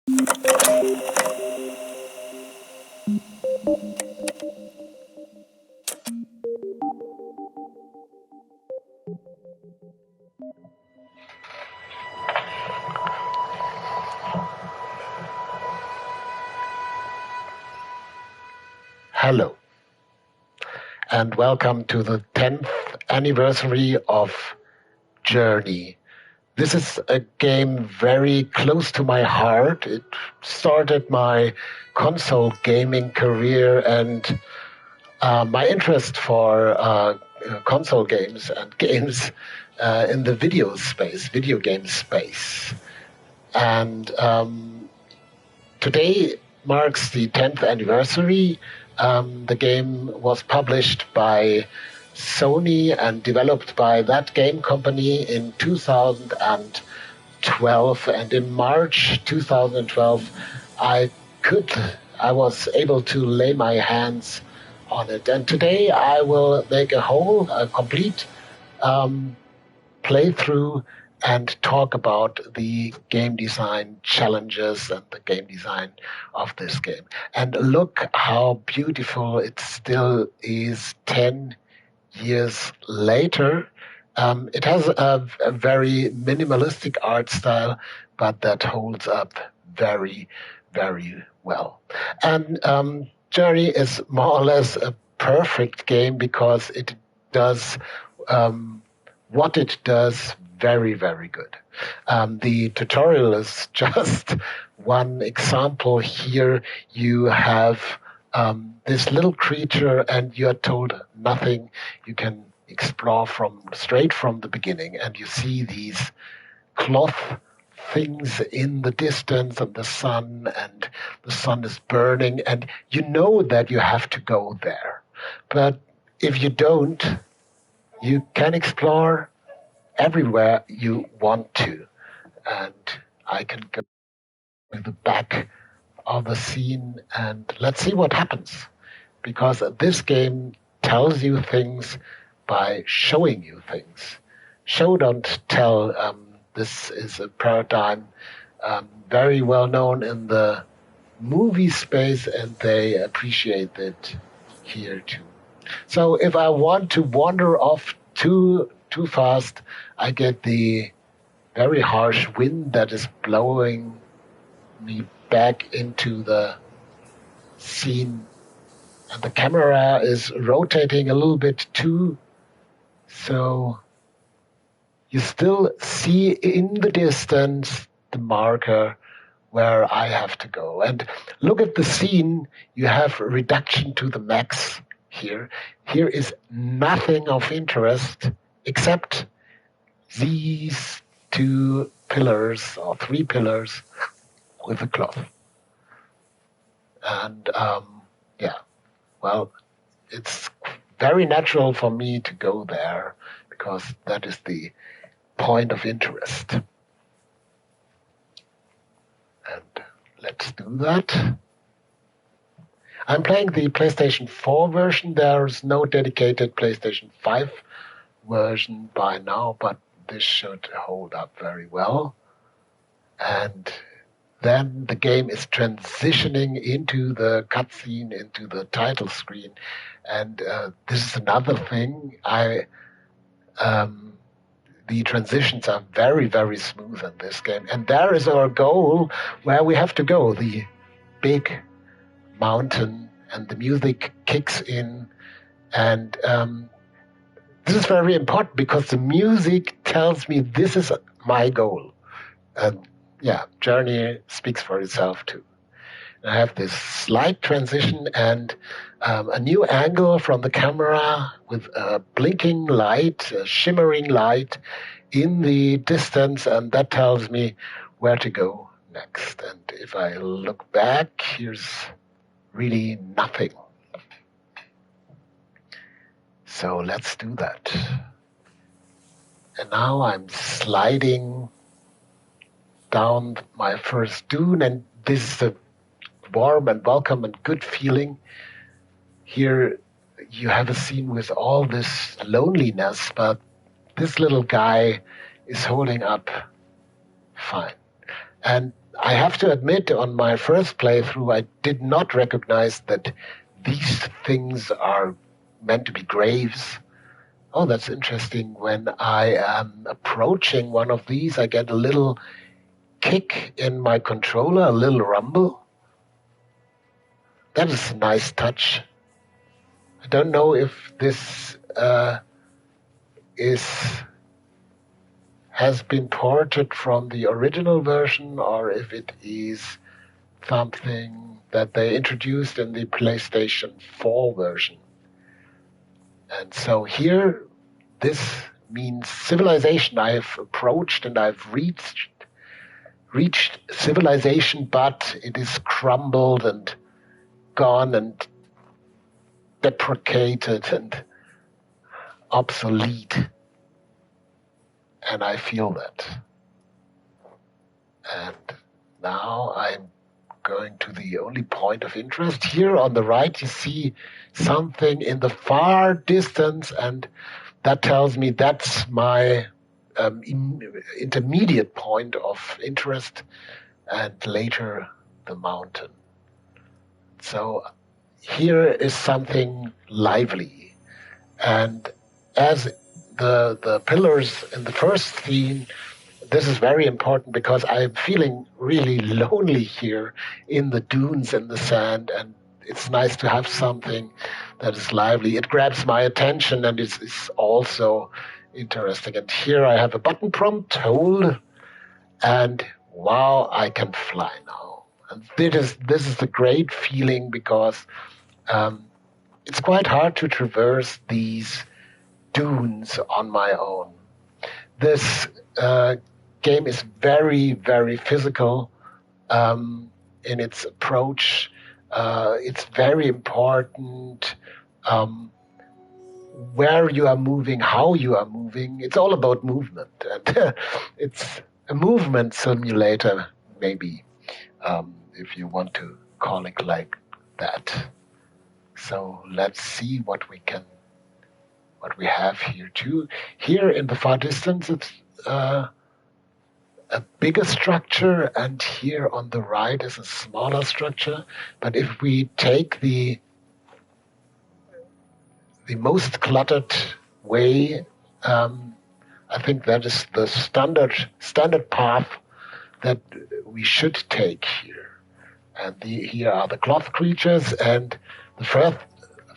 Hello, and welcome to the 10th anniversary of Journey. This is a game very close to my heart. It started my console gaming career, and my interest for console games and games in the video game space. And today marks the 10th anniversary. The game was published by Sony and developed by That Game Company in 2012. And in March 2012, I was able to lay my hands on it. And today I will make a complete playthrough and talk about the game design challenges and the game design of this game. And look how beautiful it still is 10 years later. It has a very minimalistic art style, but that holds up very, very well. And Journey is more or less a perfect game because it does what it does very, very good. The tutorial is just one example. Here you have this little creature and you're told nothing. You can explore straight from the beginning, and you see these cloth things in the distance and the sun is burning, and you know that you have to go there. But if you don't, you can explore everywhere you want to. And I can go to the back of the scene and let's see what happens. Because this game tells you things by showing you things. Show, don't tell. This is a paradigm very well known in the movie space, and they appreciate it here too. So if I want to wander off too fast, I get the very harsh wind that is blowing me back into the scene. And the camera is rotating a little bit too. So you still see in the distance the marker where I have to go. And look at the scene. You have reduction to the max here. Here is nothing of interest except these two pillars or three pillars with a cloth. And it's very natural for me to go there because that is the point of interest. And let's do that. I'm playing the PlayStation 4 version. There's no dedicated PlayStation 5 version by now, but this should hold up very well. And then the game is transitioning into the cutscene, into the title screen. And this is another thing. The transitions are very, very smooth in this game. And there is our goal where we have to go, the big mountain, and the music kicks in. And this is very important because the music tells me this is my goal. And Journey speaks for itself too. And I have this slight transition and a new angle from the camera with a blinking light, a shimmering light in the distance, and that tells me where to go next. And if I look back, here's really nothing. So let's do that. And now I'm sliding down my first dune, and this is a warm and welcome and good feeling. Here you have a scene with all this loneliness, but this little guy is holding up fine. And I have to admit, on my first playthrough, I did not recognize that these things are meant to be graves. Oh, that's interesting. When I am approaching one of these, I get a little kick in my controller, a little rumble. That is a nice touch. I don't know if this has been ported from the original version or if it is something that they introduced in the PlayStation 4 version. And so here, this means civilization. I've approached and I've reached civilization, but it is crumbled and gone and deprecated and obsolete. And I feel that. And now I'm going to the only point of interest. Here on the right, you see something in the far distance, and that tells me that's my intermediate point of interest, and later the mountain. So here is something lively. And as the pillars in the first scene, this is very important because I'm feeling really lonely here in the dunes and the sand, and it's nice to have something that is lively. It grabs my attention and it's also interesting. And here I have a button prompt, hold, and wow, I can fly now. And this is a great feeling because it's quite hard to traverse these dunes on my own. This game is very, very physical in its approach. It's very important where you are moving, how you are moving. It's all about movement. And it's a movement simulator, maybe, if you want to call it like that. So let's see what we have here too. Here in the far distance, it's a bigger structure, and here on the right is a smaller structure. But if we take the most cluttered way, I think that is the standard path that we should take here. And here are the cloth creatures, and the first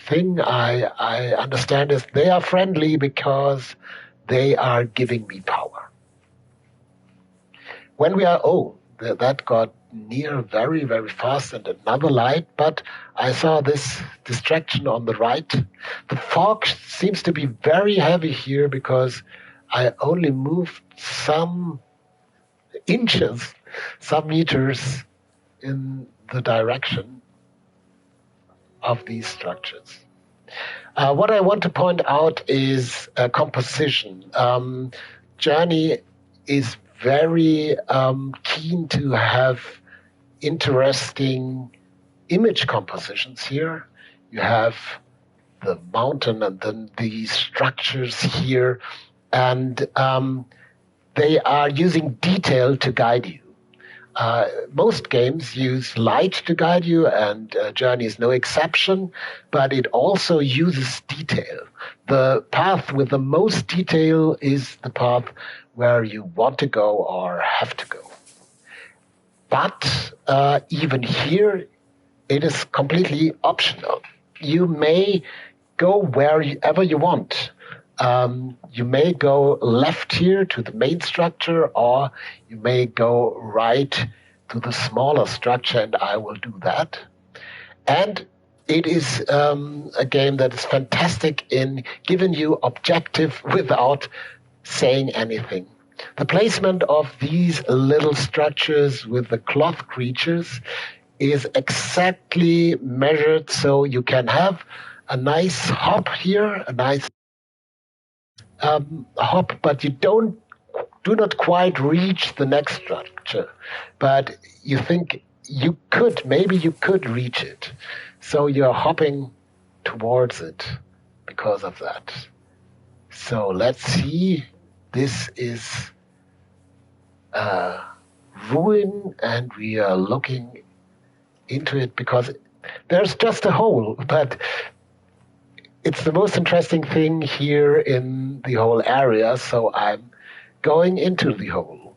thing I understand is they are friendly because they are giving me power. When we are, that got near very, very fast, and another light, but I saw this distraction on the right. The fog seems to be very heavy here because I only moved some inches, some meters in the direction of these structures. What I want to point out is composition. Journey is very keen to have interesting image compositions here. You have the mountain and then these structures here, and they are using detail to guide you. Most games use light to guide you, and Journey is no exception, but it also uses detail. The path with the most detail is the path where you want to go or have to go. But even here, it is completely optional. You may go wherever you want. You may go left here to the main structure, or you may go right to the smaller structure, and I will do that. And it is a game that is fantastic in giving you objective without saying anything. The placement of these little structures with the cloth creatures is exactly measured so you can have a nice hop here, a nice hop, but you do not quite reach the next structure. But you think maybe you could reach it. So you're hopping towards it because of that. So let's see. This is ruin, and we are looking into it because there's just a hole, but it's the most interesting thing here in the whole area, so I'm going into the hole.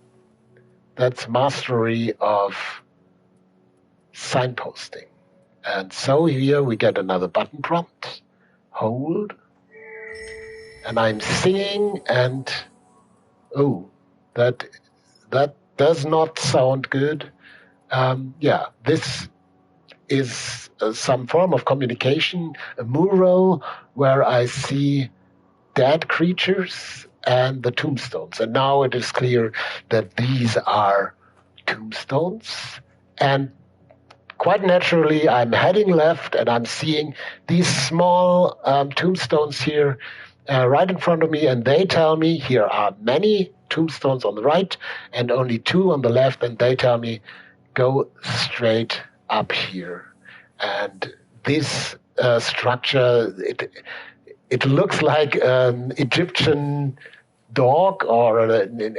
That's mastery of signposting. And so here we get another button prompt, hold, and I'm singing, and oh, that does not sound good. This is some form of communication, a mural where I see dead creatures and the tombstones. And now it is clear that these are tombstones. And quite naturally, I'm heading left and I'm seeing these small tombstones here right in front of me. And they tell me here are many tombstones on the right and only 2 on the left. And they tell me, go straight up here. And this structure, it looks like an Egyptian dog or an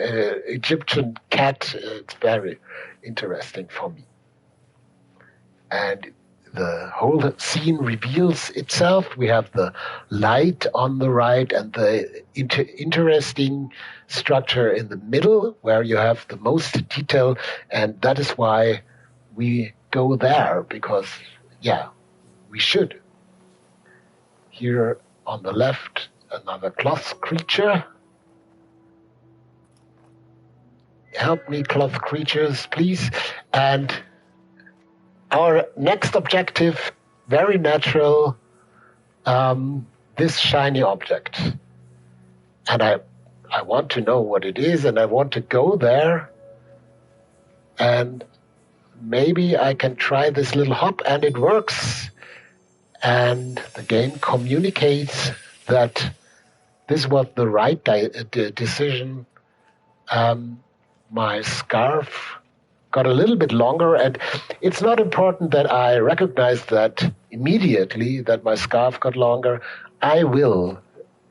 Egyptian cat. It's very interesting for me. And the whole scene reveals itself. We have the light on the right and the interesting structure in the middle where you have the most detail. And that is why we go there, because, we should. Here on the left, another cloth creature. Help me, cloth creatures, please. And our next objective, very natural, this shiny object. And I want to know what it is, and I want to go there. And maybe I can try this little hop, and it works. And the game communicates that this was the right decision. My scarf got a little bit longer, and it's not important that I recognize that immediately, that my scarf got longer. I will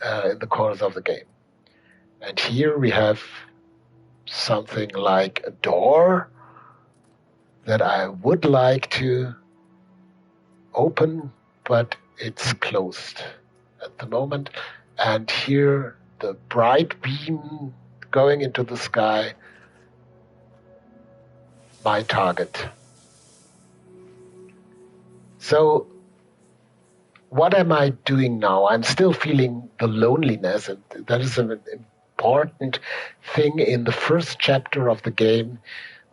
in the course of the game. And here we have something like a door that I would like to open, but it's closed at the moment. And here the bright beam going into the sky, my target. So what am I doing now? I'm still feeling the loneliness, and that is an important thing in the first chapter of the game,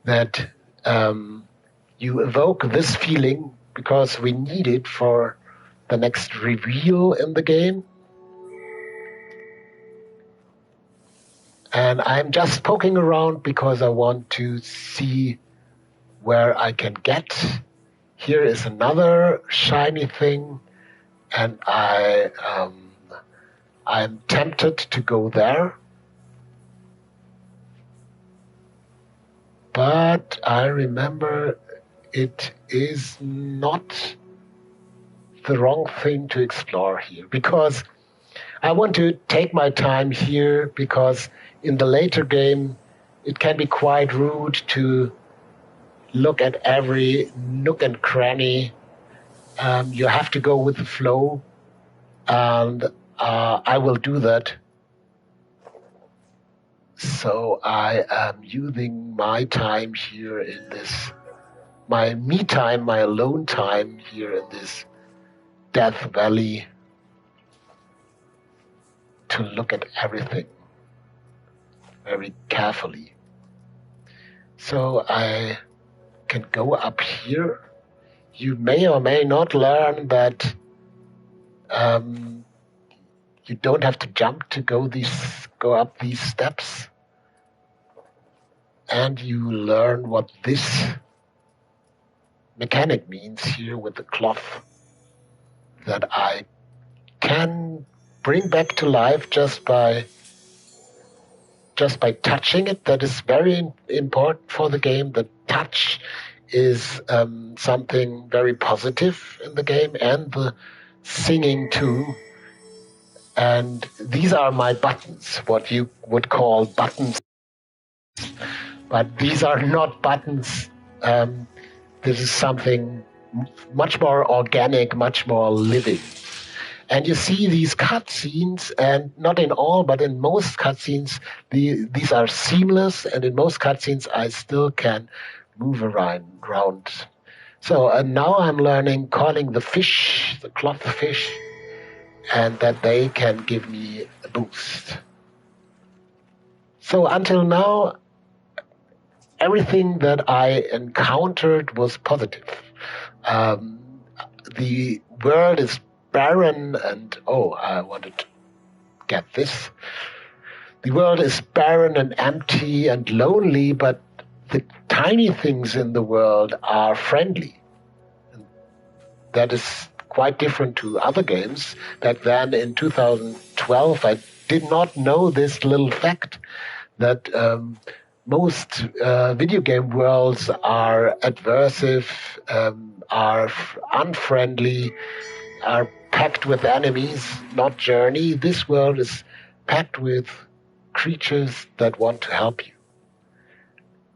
that you evoke this feeling because we need it for the next reveal in the game. And I'm just poking around because I want to see where I can get. Here is another shiny thing, and I'm tempted to go there. But I remember it is not the wrong thing to explore here, because I want to take my time here, because in the later game it can be quite rude to look at every nook and cranny. You have to go with the flow, and I will do that. So I am using my time here in this, my me time, my alone time here in this Death Valley, to look at everything very carefully. So I can go up here. You may or may not learn that you don't have to jump to go up these steps. And you learn what this mechanic means here with the cloth, that I can bring back to life just by touching it. That is very important for the game. The touch is something very positive in the game, and the singing too. And these are my buttons, what you would call buttons But these are not buttons. This is something much more organic, much more living. And you see these cutscenes, and not in all, but in most cutscenes, these are seamless, and in most cutscenes, I still can move around. So now I'm learning calling the fish, the cloth fish, and that they can give me a boost. So until now, everything that I encountered was positive. The world is barren and, I wanted to get this. The world is barren and empty and lonely, but the tiny things in the world are friendly. And that is quite different to other games. Back then in 2012, I did not know this little fact that most video game worlds are adversive, are unfriendly, are packed with enemies, not journey. This world is packed with creatures that want to help you.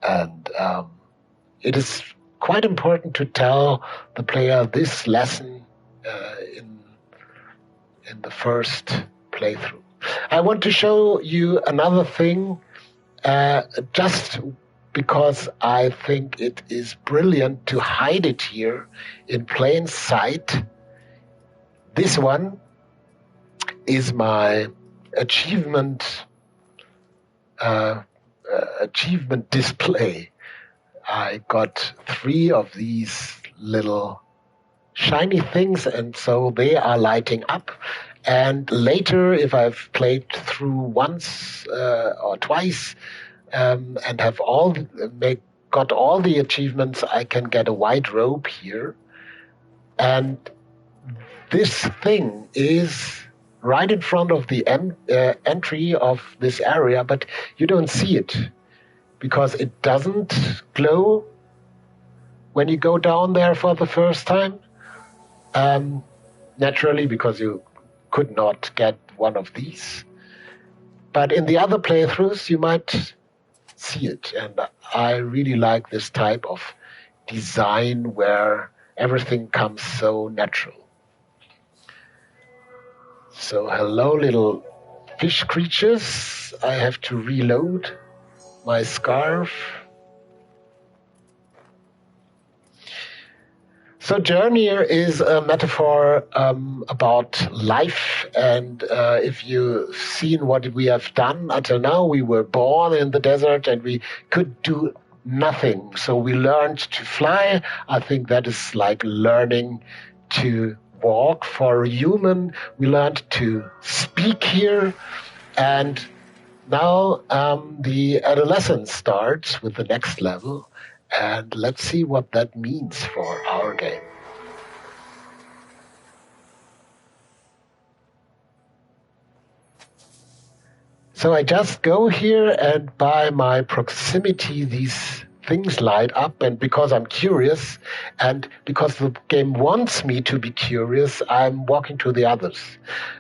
And it is quite important to tell the player this lesson in the first playthrough. I want to show you another thing just because I think it is brilliant to hide it here in plain sight. This one is my achievement display. I got 3 of these little shiny things, and so they are lighting up. And later, if I've played through once or twice and have got all the achievements, I can get a white robe here. And this thing is right in front of the entry of this area, but you don't see it because it doesn't glow when you go down there for the first time. Naturally, because you could not get one of these. But in the other playthroughs, you might see it. And I really like this type of design where everything comes so natural. So hello, little fish creatures. I have to reload my scarf. So Journey is a metaphor about life. And if you've seen what we have done until now, we were born in the desert and we could do nothing. So we learned to fly. I think that is like learning to walk. For a human, we learned to speak here. And now the adolescence starts with the next level. And let's see what that means for our game. So I just go here, and by my proximity, these things light up. And because I'm curious, and because the game wants me to be curious, I'm walking to the others.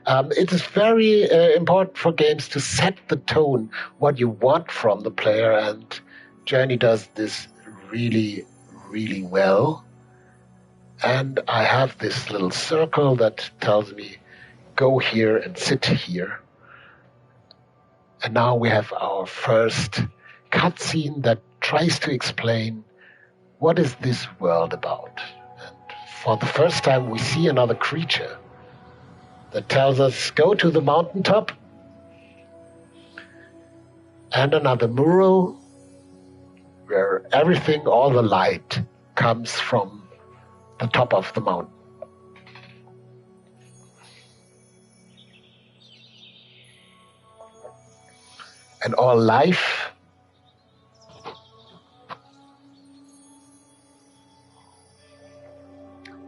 It is very important for games to set the tone, what you want from the player, and Journey does this really, really well. And I have this little circle that tells me, go here and sit here. And now we have our first cutscene that tries to explain what is this world about. And for the first time, we see another creature that tells us, go to the mountaintop. And another mural where everything, all the light, comes from the top of the mountain. And all life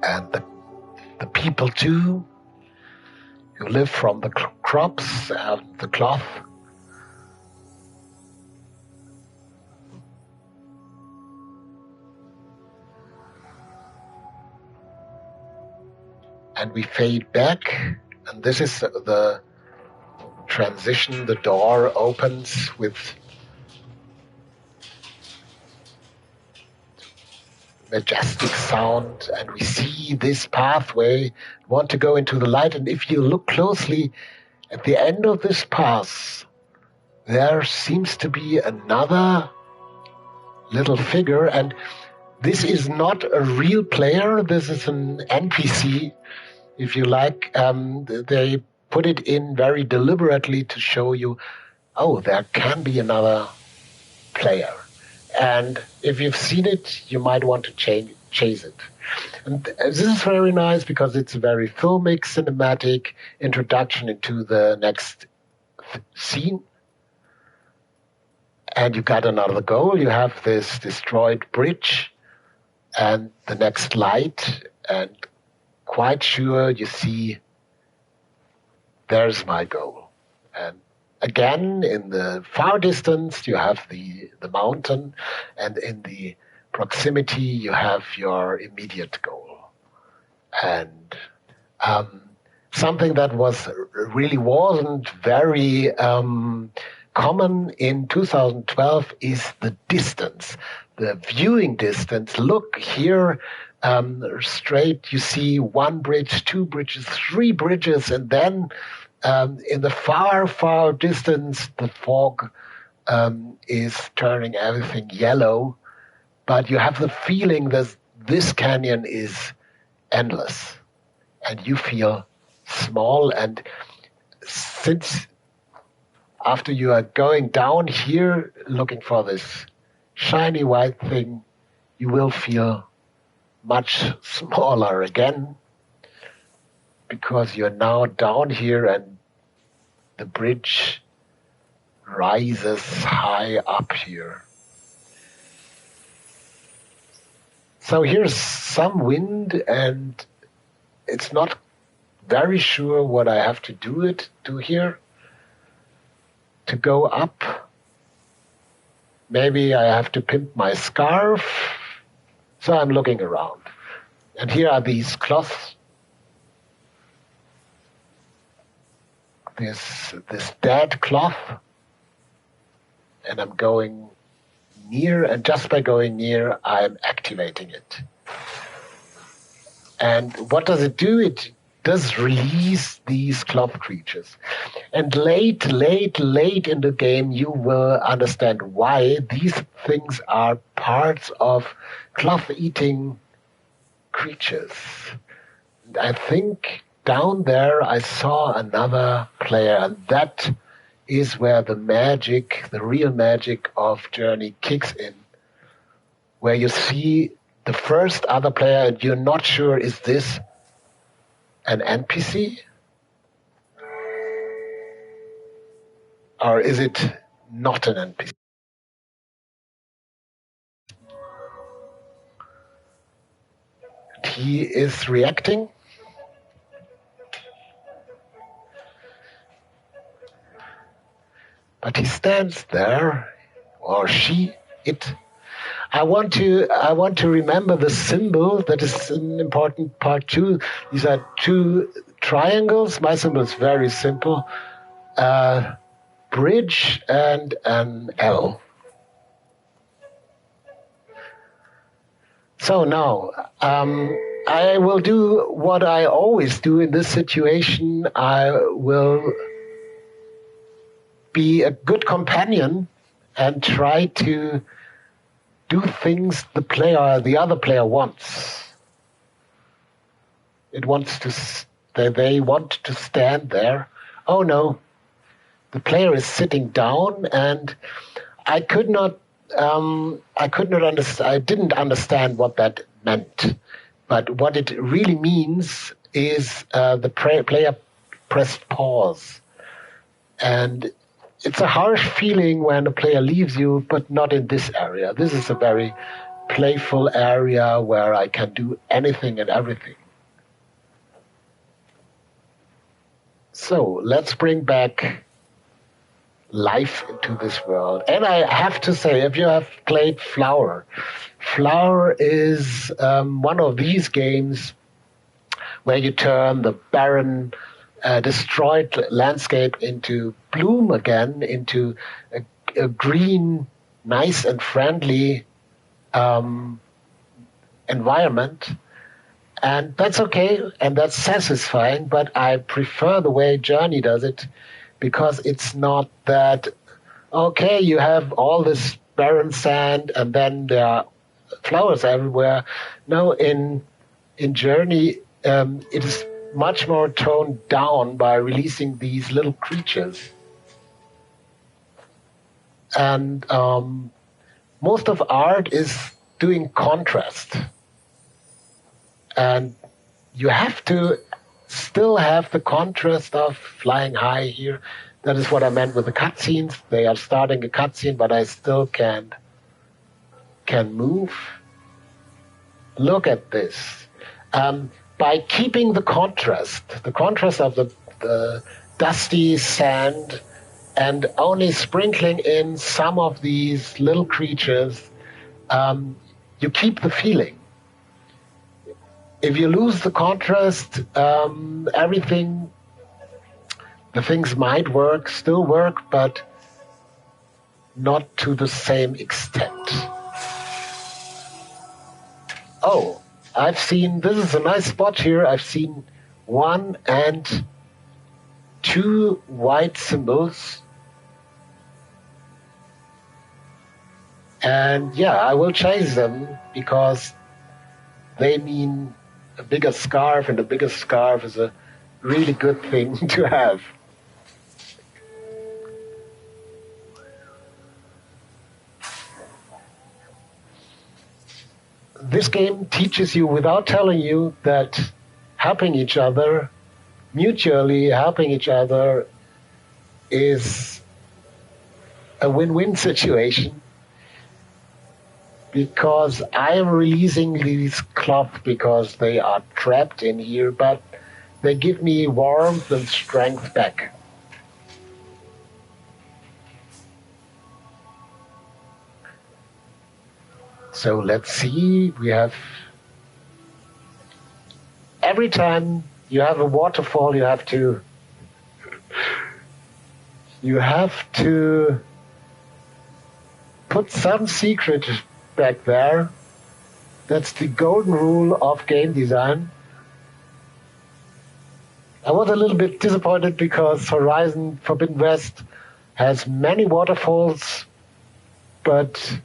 and the people too, who live from the crops and the cloth. And we fade back, and this is the transition. The door opens with majestic sound, and we see this pathway, want to go into the light, and if you look closely, at the end of this path, there seems to be another little figure, and this is not a real player, this is an NPC, if you like. They put it in very deliberately to show you, oh, there can be another player. And if you've seen it, you might want to chase it. And this is very nice because it's a very filmic, cinematic introduction into the next scene. And you got another goal. You have this destroyed bridge and the next light. And quite sure you see, there's my goal. And again, in the far distance, you have the mountain, and in the proximity, you have your immediate goal. And something that really wasn't very common in 2012 is the distance, the viewing distance. Look here, straight, you see one bridge, two bridges, three bridges, and then in the far, far distance, the fog is turning everything yellow, but you have the feeling that this canyon is endless, and you feel small. And since after you are going down here looking for this shiny white thing, you will feel much smaller again, because you're now down here and the bridge rises high up here. So here's some wind, and it's not very sure what I have to do here to go up. Maybe I have to pimp my scarf. So I'm looking around. And here are these cloths. This dead cloth. And I'm going near, and just by going near, I'm activating it. And what does it do? It does release these cloth creatures. And late in the game, you will understand why these things are parts of cloth-eating creatures. And I think down there I saw another player, and that is where the magic, the real magic of Journey kicks in, where you see the first other player and you're not sure, is this an NPC? Or is it not an NPC? He is reacting. But he stands there, or she, it. I want to remember the symbol. That is an important part too. These are two triangles. My symbol is very simple. Bridge and an L. So now, I will do what I always do in this situation. I will be a good companion and try to do things the other player wants. They want to stand there. Oh no, the player is sitting down, and I didn't understand what that meant. But what it really means is the player pressed pause. And it's a harsh feeling when a player leaves you, but not in this area. This is a very playful area where I can do anything and everything. So let's bring back life into this world. And I have to say, if you have played Flower is one of these games where you turn the barren, destroyed landscape into bloom again, into a green, nice and friendly environment. And that's okay, and that's satisfying, but I prefer the way Journey does it because it's not that, okay, you have all this barren sand and then there are flowers everywhere. No, in Journey, it is much more toned down by releasing these little creatures. And most of art is doing contrast. And you have to still have the contrast of flying high here. That is what I meant with the cutscenes. They are starting a cutscene, but I still can move. Look at this. By keeping the contrast of the dusty sand and only sprinkling in some of these little creatures, you keep the feeling. If you lose the contrast, the things might still work, but not to the same extent. Oh, this is a nice spot here. I've seen 1 and 2 white symbols. And yeah, I will chase them because they mean a bigger scarf, and a bigger scarf is a really good thing to have. This game teaches you without telling you that helping each other, mutually helping each other, is a win-win situation. Because I am releasing these cloth because they are trapped in here, but they give me warmth and strength back. So let's see, every time you have a waterfall, you have to put some secret back there. That's the golden rule of game design. I was a little bit disappointed because Horizon Forbidden West has many waterfalls, but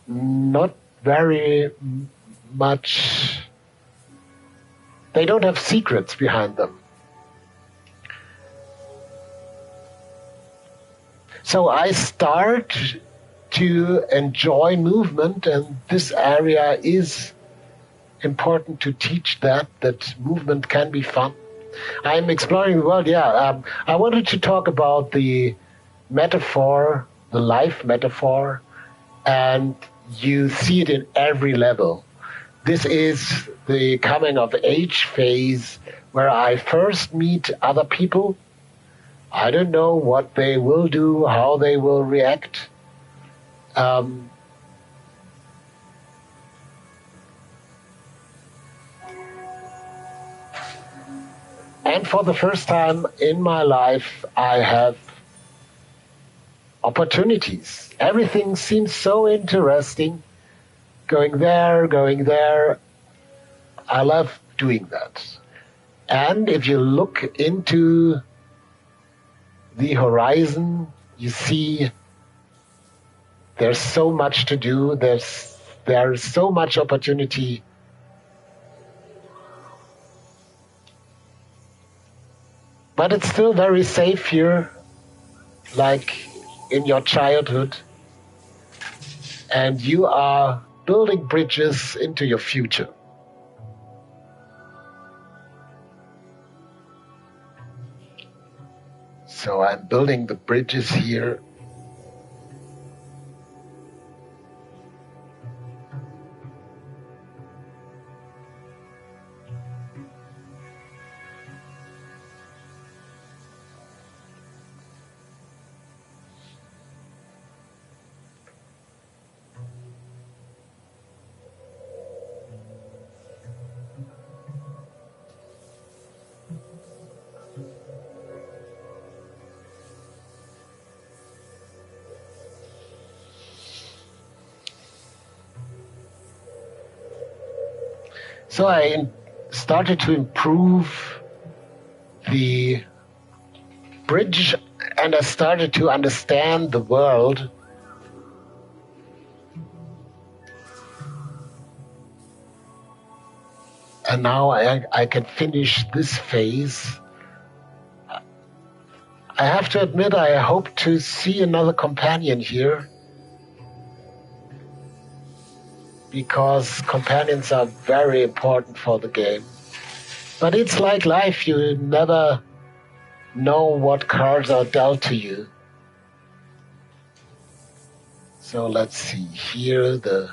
not very much. They don't have secrets behind them. So I start to enjoy movement, and this area is important to teach that movement can be fun. I'm exploring the world, I wanted to talk about the metaphor, the life metaphor, and you see it in every level. This is the coming of age phase where I first meet other people. I don't know what they will do, how they will react. And for the first time in my life, I have opportunities. Everything seems so interesting. Going there. I love doing that. And if you look into the horizon, you see there's so much to do. There's so much opportunity. But it's still very safe here, like in your childhood. And you are building bridges into your future. So I'm building the bridges here. So I started to improve the bridge, and I started to understand the world. And now I can finish this phase. I have to admit, I hope to see another companion here, because companions are very important for the game. But it's like life, you never know what cards are dealt to you. So let's see, here the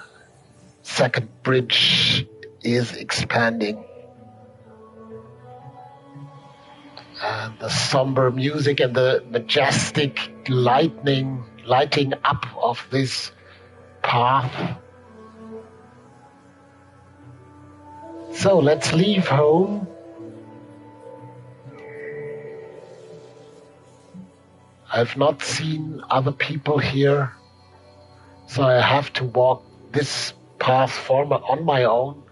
second bridge is expanding. And the somber music and the majestic lighting up of this path. So let's leave home. I've not seen other people here, so I have to walk this path on my own.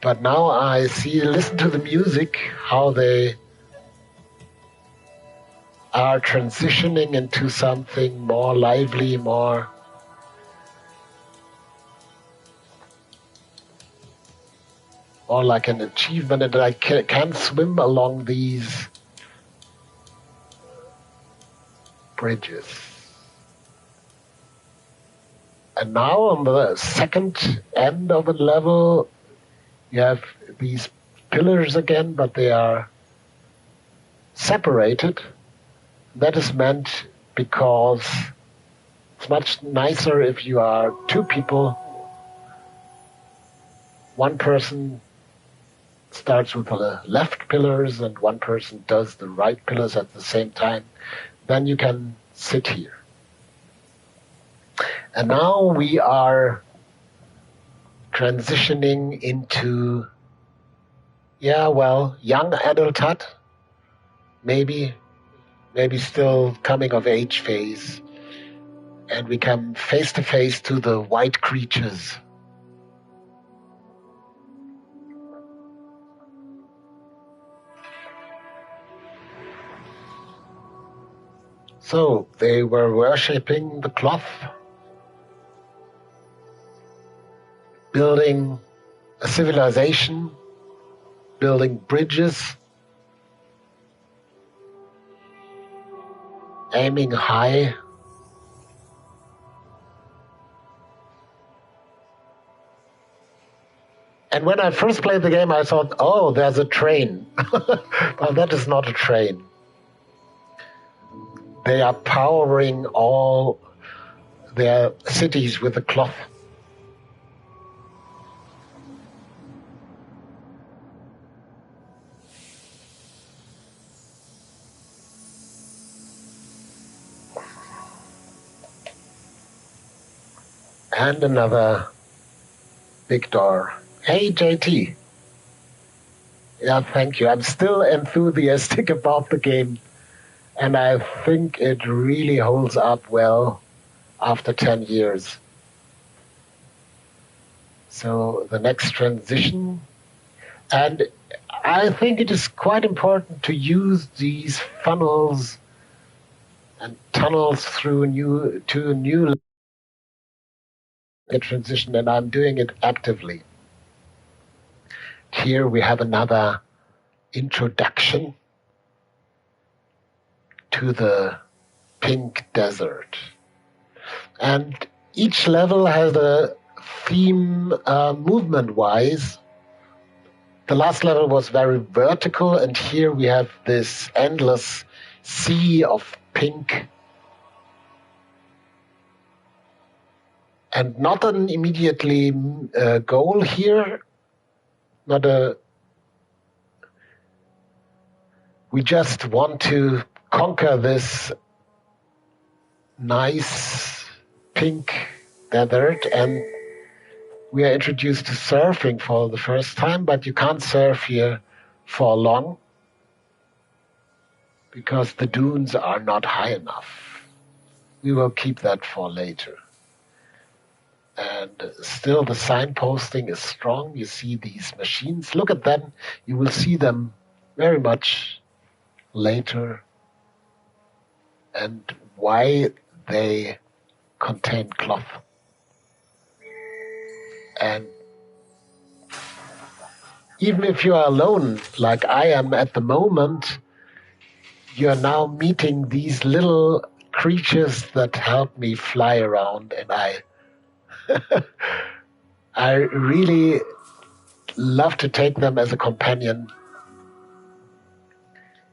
But now I listen to the music, how they are transitioning into something more lively, more like an achievement, and I can swim along these bridges. And now on the second end of the level, you have these pillars again, but they are separated. That is meant because it's much nicer if you are two people. One person starts with the left pillars and one person does the right pillars at the same time. Then you can sit here. And now we are transitioning into, young adulthood, maybe still coming of age phase. And we come face to face to the white creatures. So they were worshipping the cloth, building a civilization, building bridges, aiming high. And when I first played the game, I thought, oh, there's a train. Well, that is not a train. They are powering all their cities with the cloth. And another big door. Hey, JT. Yeah, thank you. I'm still enthusiastic about the game, and I think it really holds up well after 10 years. So the next transition, and I think it is quite important to use these funnels and tunnels through a new transition, and I'm doing it actively. Here we have another introduction to the pink desert. And each level has a theme movement-wise. The last level was very vertical, and here we have this endless sea of pink. And not an immediately goal here. We just want to conquer this nice pink desert, and we are introduced to surfing for the first time, but you can't surf here for long because the dunes are not high enough. We will keep that for later. And still the signposting is strong. You see these machines. Look at them. You will see them very much later, and why they contain cloth. And even if you are alone, like I am at the moment, you're now meeting these little creatures that help me fly around, and I really love to take them as a companion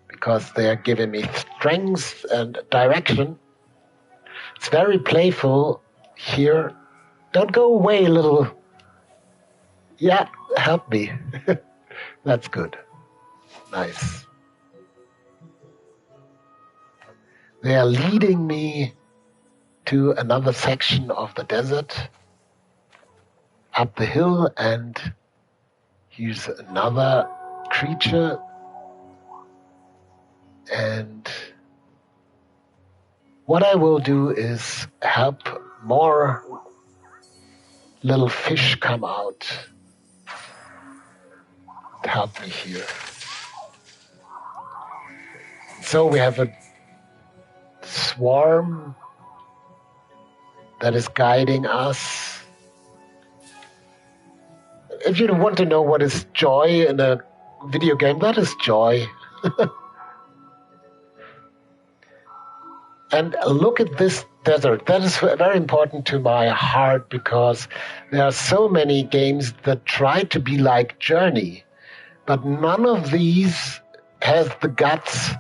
because they are giving me strength and direction. It's very playful here. Don't go away, little. Yeah, help me. That's good. Nice. They are leading me to another section of the desert, up the hill, and here's another creature. And what I will do is help more little fish come out and help me here. So we have a swarm that is guiding us. If you want to know what is joy in a video game, that is joy. And look at this desert. That is very important to my heart because there are so many games that try to be like Journey, but none of these has the guts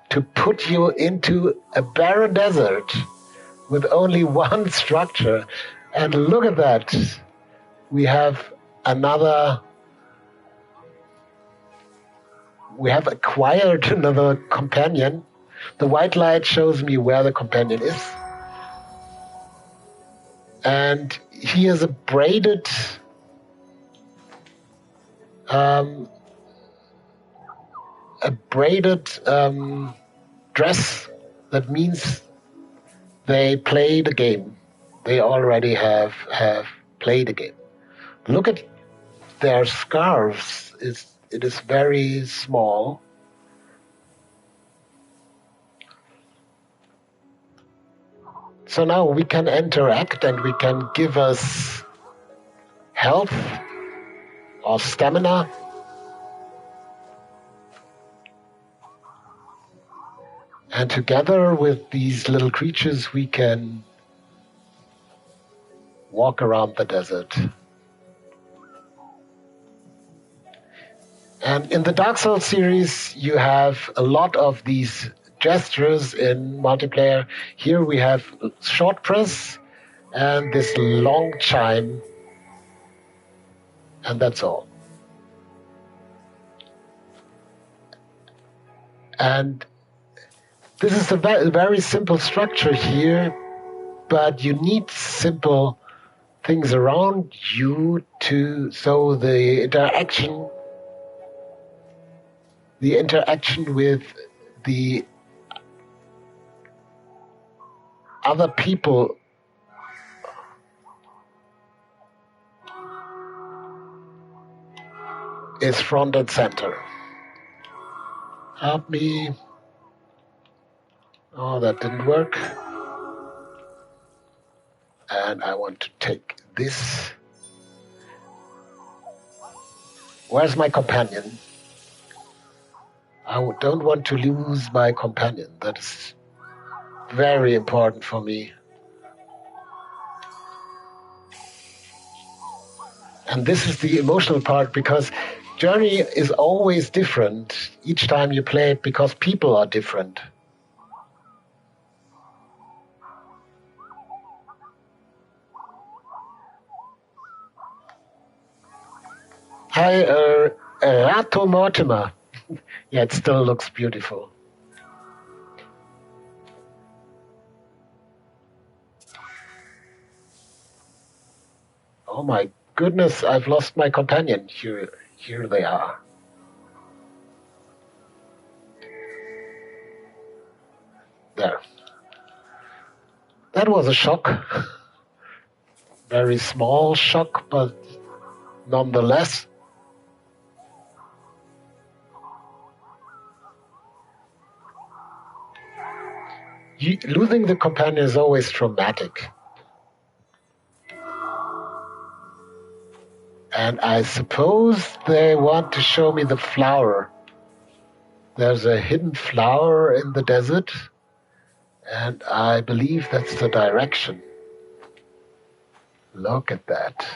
to put you into a barren desert with only one structure. And look at that. We have acquired another companion. The white light shows me where the companion is. And he has a braided dress. That means they play the game. They already have played the game. Look at their scarves. It is very small. So now we can interact and we can give us health or stamina. And together with these little creatures, we can walk around the desert. And in the Dark Souls series, you have a lot of these gestures in multiplayer. Here we have short press and this long chime, and that's all. And this is a very simple structure here, but you need simple things around you so the interaction with the other people is front and center. Help me. Oh, that didn't work. And I want to take this. Where's my companion? I don't want to lose my companion. That is very important for me. And this is the emotional part because Journey is always different each time you play it because people are different. Hi, Rato Mortimer. Yeah, it still looks beautiful. Oh my goodness, I've lost my companion. Here they are. There. That was a shock. Very small shock, but nonetheless. Losing the companion is always traumatic. And I suppose they want to show me the flower. There's a hidden flower in the desert, and I believe that's the direction. Look at that.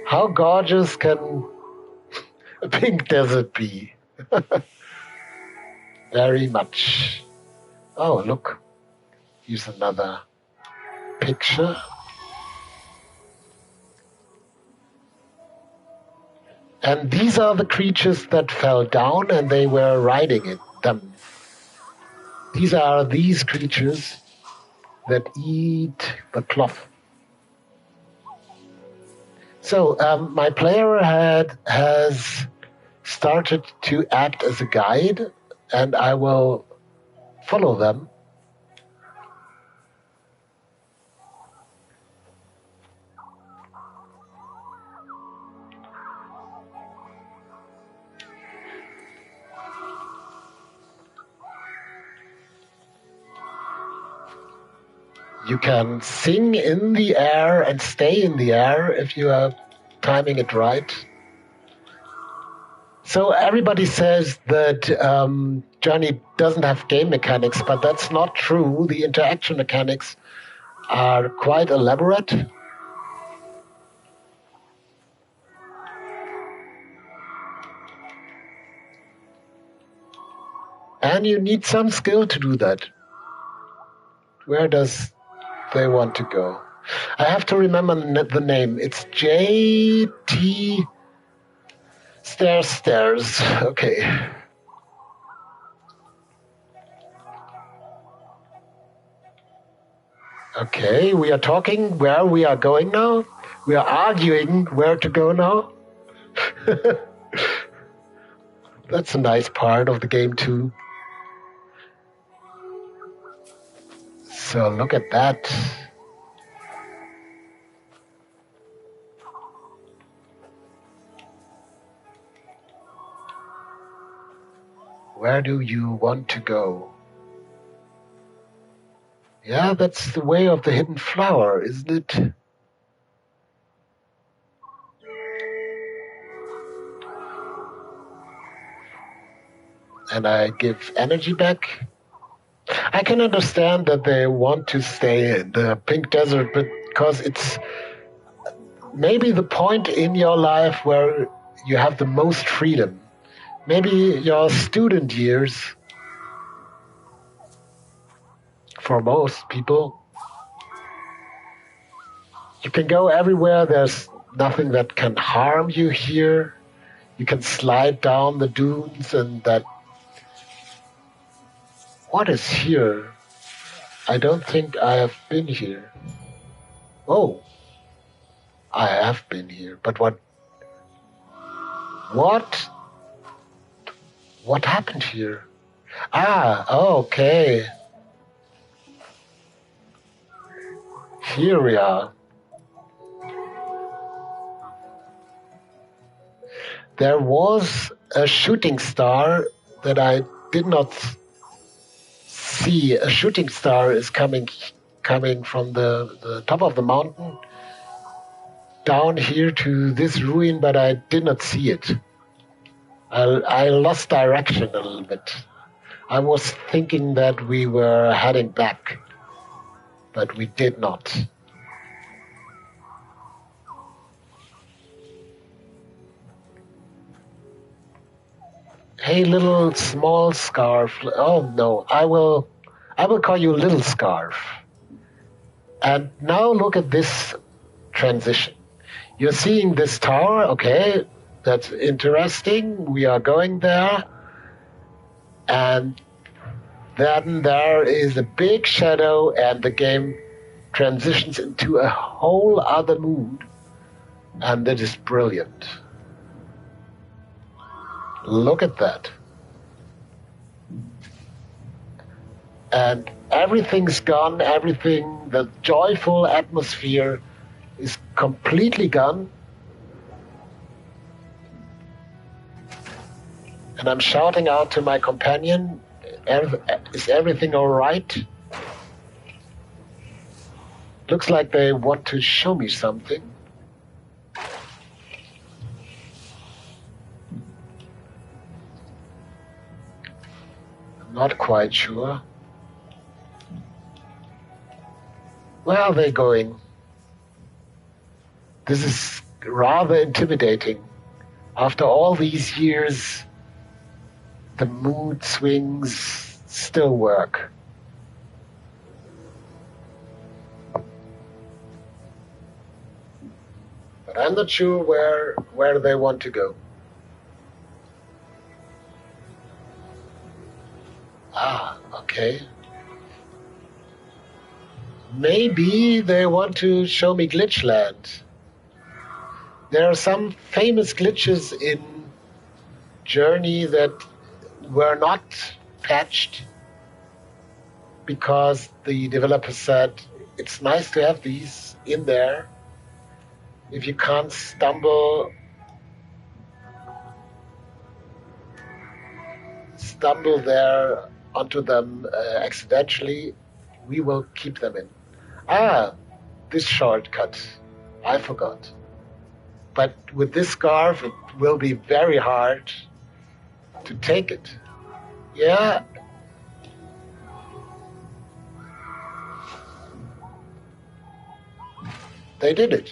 How gorgeous can a pink desert be? Very much. Oh, look. Here's another picture. And these are the creatures that fell down and they were riding them. These are these creatures that eat the cloth. So my player has started to act as a guide, and I will follow them. You can sing in the air and stay in the air if you are timing it right. So everybody says that Journey doesn't have game mechanics, but that's not true. The interaction mechanics are quite elaborate. And you need some skill to do that. Where does they want to go? I have to remember the name. It's J.T. Stairs. Okay. Okay, we are talking where we are going now. We are arguing where to go now. That's a nice part of the game too. So look at that. Where do you want to go? Yeah, that's the way of the hidden flower, isn't it? And I give energy back. I can understand that they want to stay in the pink desert because it's maybe the point in your life where you have the most freedom. Maybe your student years, for most people. You can go everywhere. There's nothing that can harm you here. You can slide down the dunes and that. What is here? I don't think I have been here. Oh, I have been here. But what happened here? Okay. Here we are. There was a shooting star that I did not see. A shooting star is coming from the top of the mountain down here to this ruin, but I did not see it. I lost direction a little bit. I was thinking that we were heading back, but we did not. Hey, little small scarf. Oh no, I will call you Little Scarf. And now look at this transition. You're seeing this tower, okay, that's interesting. We are going there. And then there is a big shadow and the game transitions into a whole other mood. And that is brilliant. Look at that. And everything's gone, the joyful atmosphere is completely gone. And I'm shouting out to my companion, is everything all right? Looks like they want to show me something. I'm not quite sure. Where are they going? This is rather intimidating. After all these years, the mood swings still work. But I'm not sure where they want to go. Ah, okay. Maybe they want to show me Glitchland. There are some famous glitches in Journey that were not patched because the developer said it's nice to have these in there. If you can't stumble there onto them accidentally, we will keep them in. Ah, this shortcut, I forgot. But with this scarf, it will be very hard to take it. Yeah. They did it.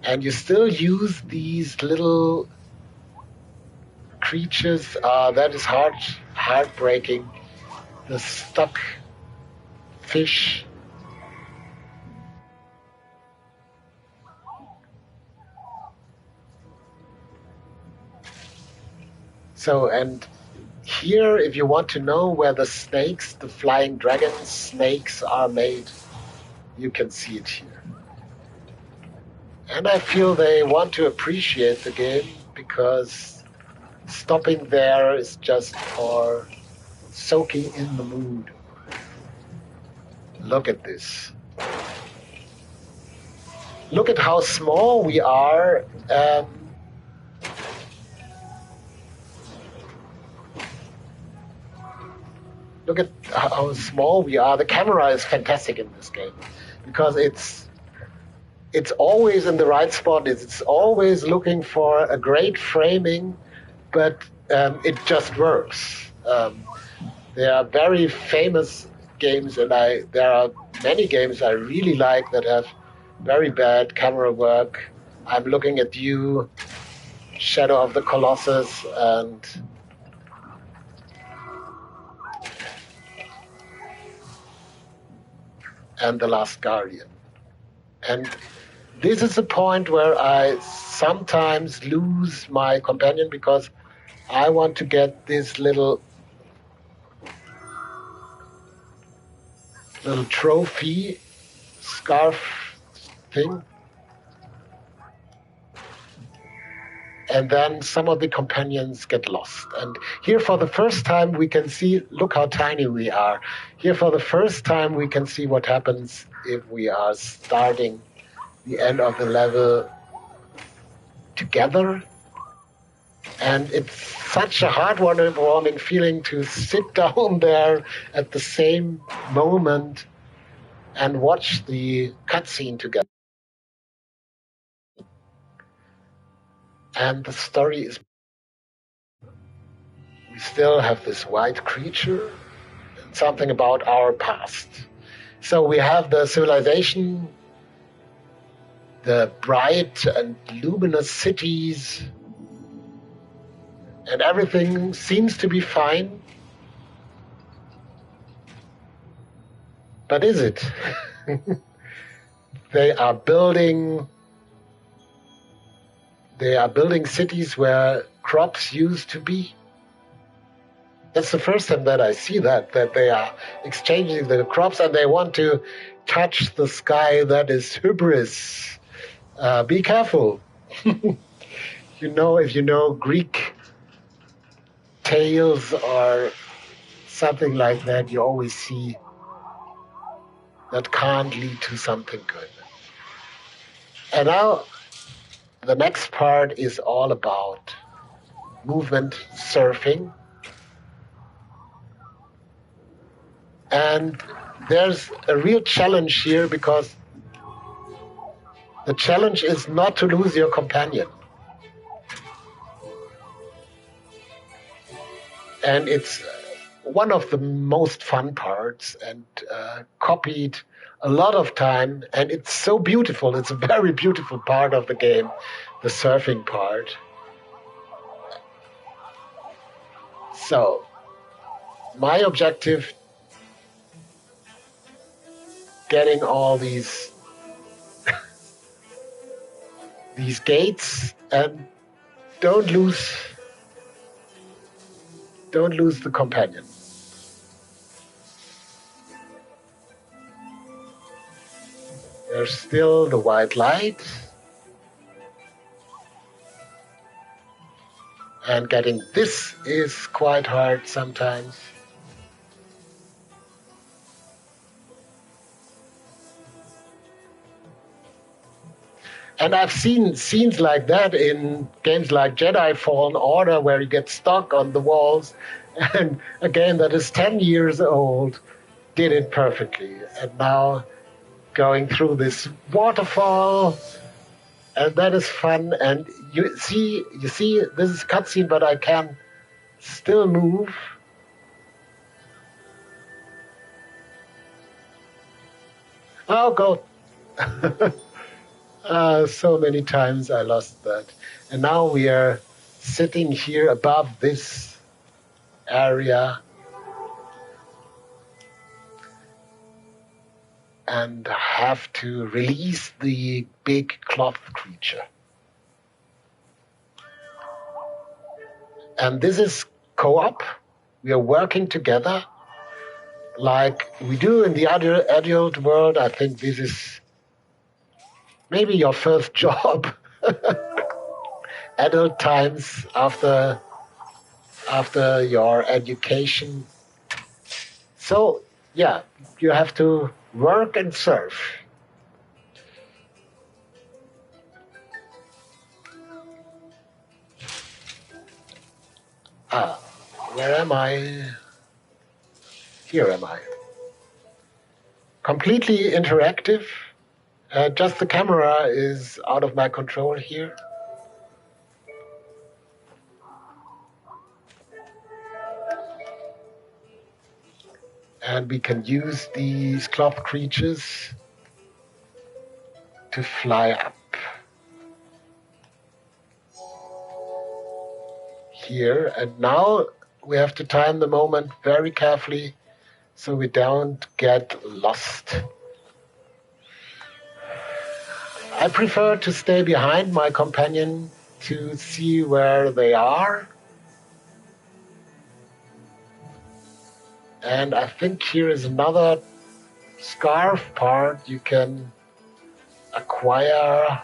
And you still use these little creatures. That is heartbreaking. The stuck fish. So, and here, if you want to know where the snakes, the flying dragon snakes are made, you can see it here. And I feel they want to appreciate the game because stopping there is just for soaking in the mood. Look at this. Look at how small we are. Look at how small we are. The camera is fantastic in this game because it's always in the right spot. It's always looking for a great framing, but it just works. There are very famous games, and there are many games I really like that have very bad camera work. I'm looking at you, Shadow of the Colossus, and The Last Guardian. And this is a point where I sometimes lose my companion because I want to get this little trophy scarf thing. And then some of the companions get lost. And here for the first time we can see, look how tiny we are. Here for the first time we can see what happens if we are starting the end of the level together. And it's such a heartwarming feeling to sit down there at the same moment and watch the cutscene together. And the story is, we still have this white creature and something about our past. So we have the civilization, the bright and luminous cities, and everything seems to be fine. But is it? They are building cities where crops used to be. That's the first time that I see that they are exchanging the crops and they want to touch the sky. That is hubris. Be careful. If you know Greek tales or something like that you always see that can't lead to something good. And now the next part is all about movement surfing. And there's a real challenge here because the challenge is not to lose your companion. And it's one of the most fun parts and copied a lot of time. And it's so beautiful. It's a very beautiful part of the game, the surfing part. So my objective, getting all these gates, and don't lose the companion. There's still the white light, and getting this is quite hard sometimes. And I've seen scenes like that in games like Jedi Fallen Order, where you get stuck on the walls, and a game that is 10 years old did it perfectly. And now going through this waterfall, and that is fun. And you see, this is cutscene, but I can still move. Oh, go. So many times I lost that. And now we are sitting here above this area and have to release the big cloth creature. And this is co-op. We are working together like we do in the adult world. I think this is maybe your first job. Adult times after your education. So yeah, you have to work and surf. Where am I? Here am I. Completely interactive. Just the camera is out of my control here. And we can use these cloth creatures to fly up. Here, and now we have to time the moment very carefully so we don't get lost. I prefer to stay behind my companion to see where they are. And I think here is another scarf part you can acquire,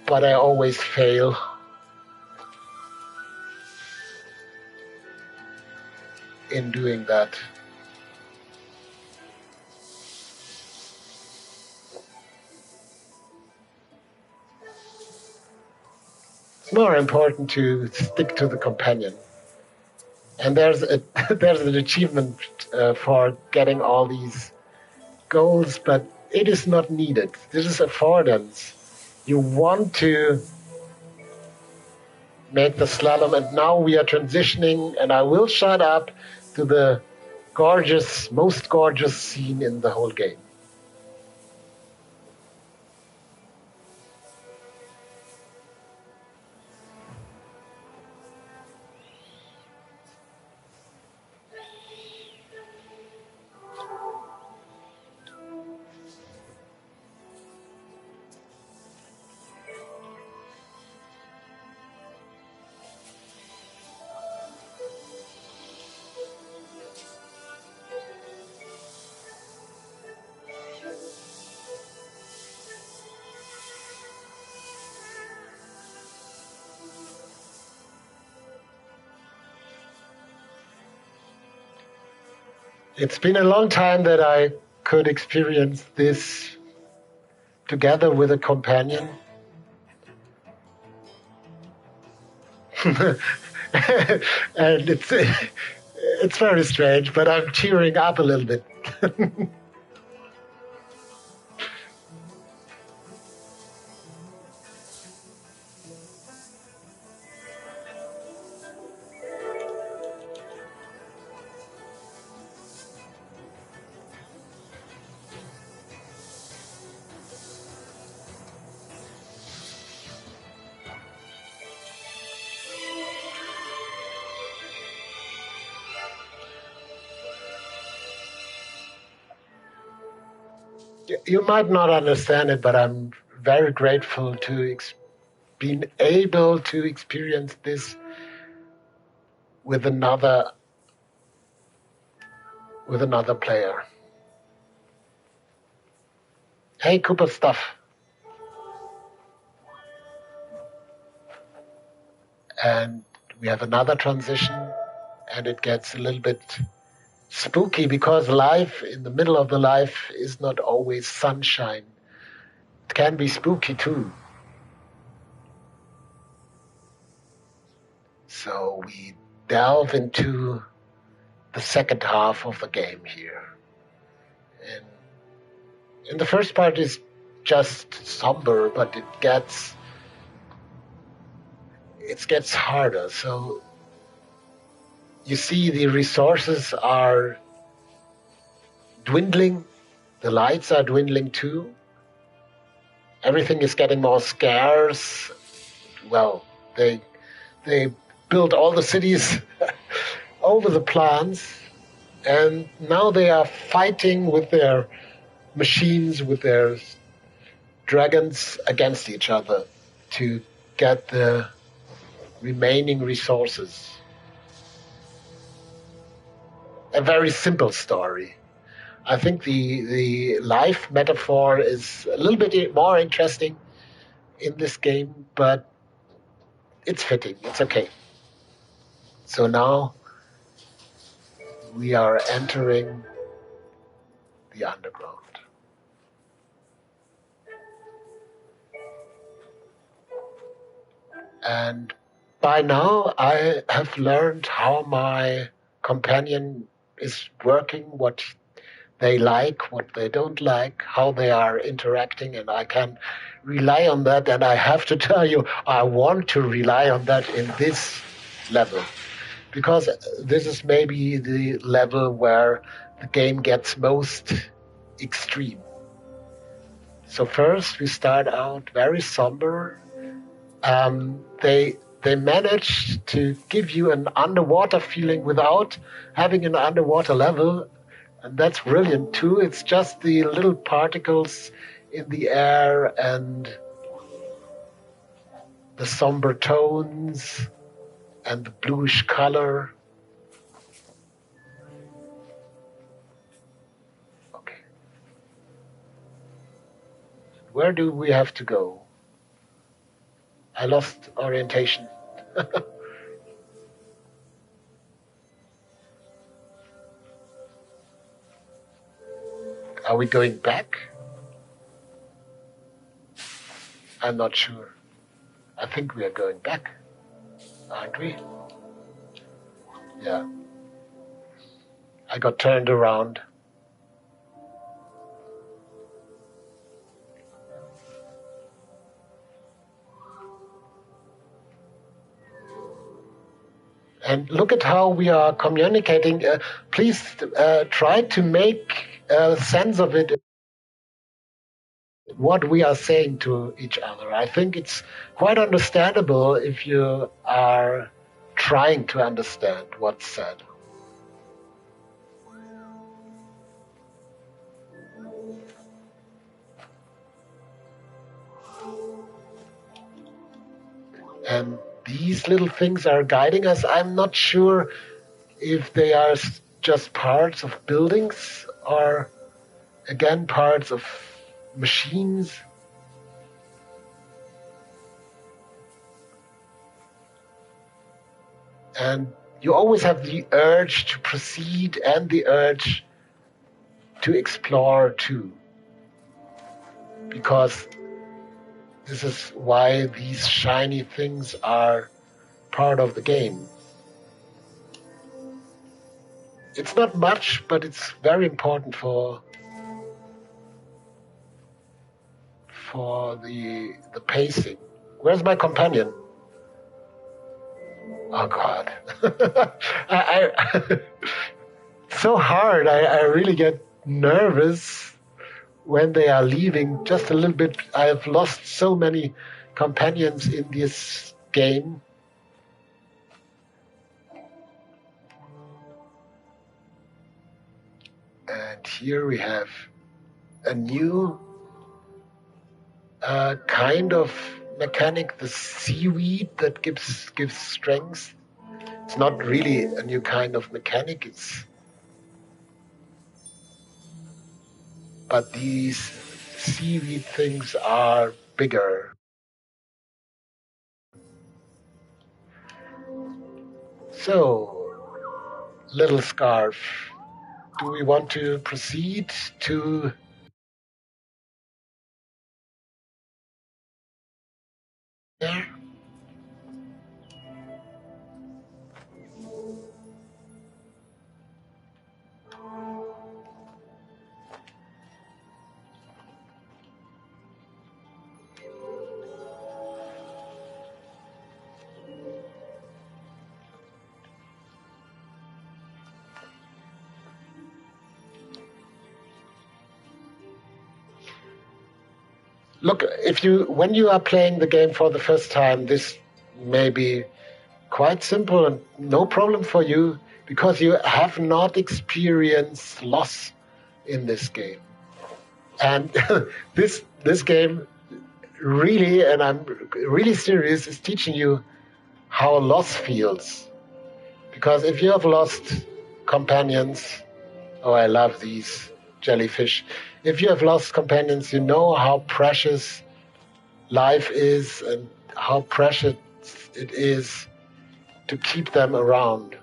but I always fail. In doing that. It's more important to stick to the companion. And there's an achievement for getting all these goals, but it is not needed. This is affordance. You want to make the slalom, and now we are transitioning, and I will shut up to the most gorgeous scene in the whole game. It's been a long time that I could experience this together with a companion. And it's very strange, but I'm tearing up a little bit. You might not understand it, but I'm very grateful to being able to experience this with another player. Hey, Cooper Stuff. And we have another transition, and it gets a little bit spooky because life, in the middle of the life, is not always sunshine. It can be spooky too. So we delve into the second half of the game here. And in the first part is just somber, but it gets harder. So you see the resources are dwindling, the lights are dwindling too. Everything is getting more scarce. Well, they built all the cities over the plants, and now they are fighting with their machines, with their dragons against each other to get the remaining resources. A very simple story. I think the life metaphor is a little bit more interesting in this game, but it's fitting. It's okay. So now we are entering the underground. And by now I have learned how my companion is working, what they like, what they don't like, how they are interacting, and I can rely on that. And I have to tell you, I want to rely on that in this level, because this is maybe the level where the game gets most extreme. So first we start out very somber. They managed to give you an underwater feeling without having an underwater level. And that's brilliant too. It's just the little particles in the air and the somber tones and the bluish color. Okay. Where do we have to go? I lost orientation. Are we going back? I'm not sure. I think we are going back, aren't we? Yeah. I got turned around. And look at how we are communicating. Please try to make sense of it, what we are saying to each other. I think it's quite understandable if you are trying to understand what's said. And these little things are guiding us. I'm not sure if they are just parts of buildings or, again, parts of machines. And you always have the urge to proceed and the urge to explore too. Because this is why these shiny things are part of the game. It's not much, but it's very important for the pacing. Where's my companion? Oh God. It's so hard. I really get nervous when they are leaving just a little bit. I've lost so many companions in this game. And here we have a new kind of mechanic, the seaweed that gives strength. It's not really a new kind of mechanic, but these seaweed things are bigger. So, little scarf, do we want to proceed to there? Look, when you are playing the game for the first time, this may be quite simple and no problem for you because you have not experienced loss in this game. And this game really, and I'm really serious, is teaching you how loss feels. Because if you have lost companions, oh, I love these jellyfish. If you have lost companions, you know how precious life is and how precious it is to keep them around.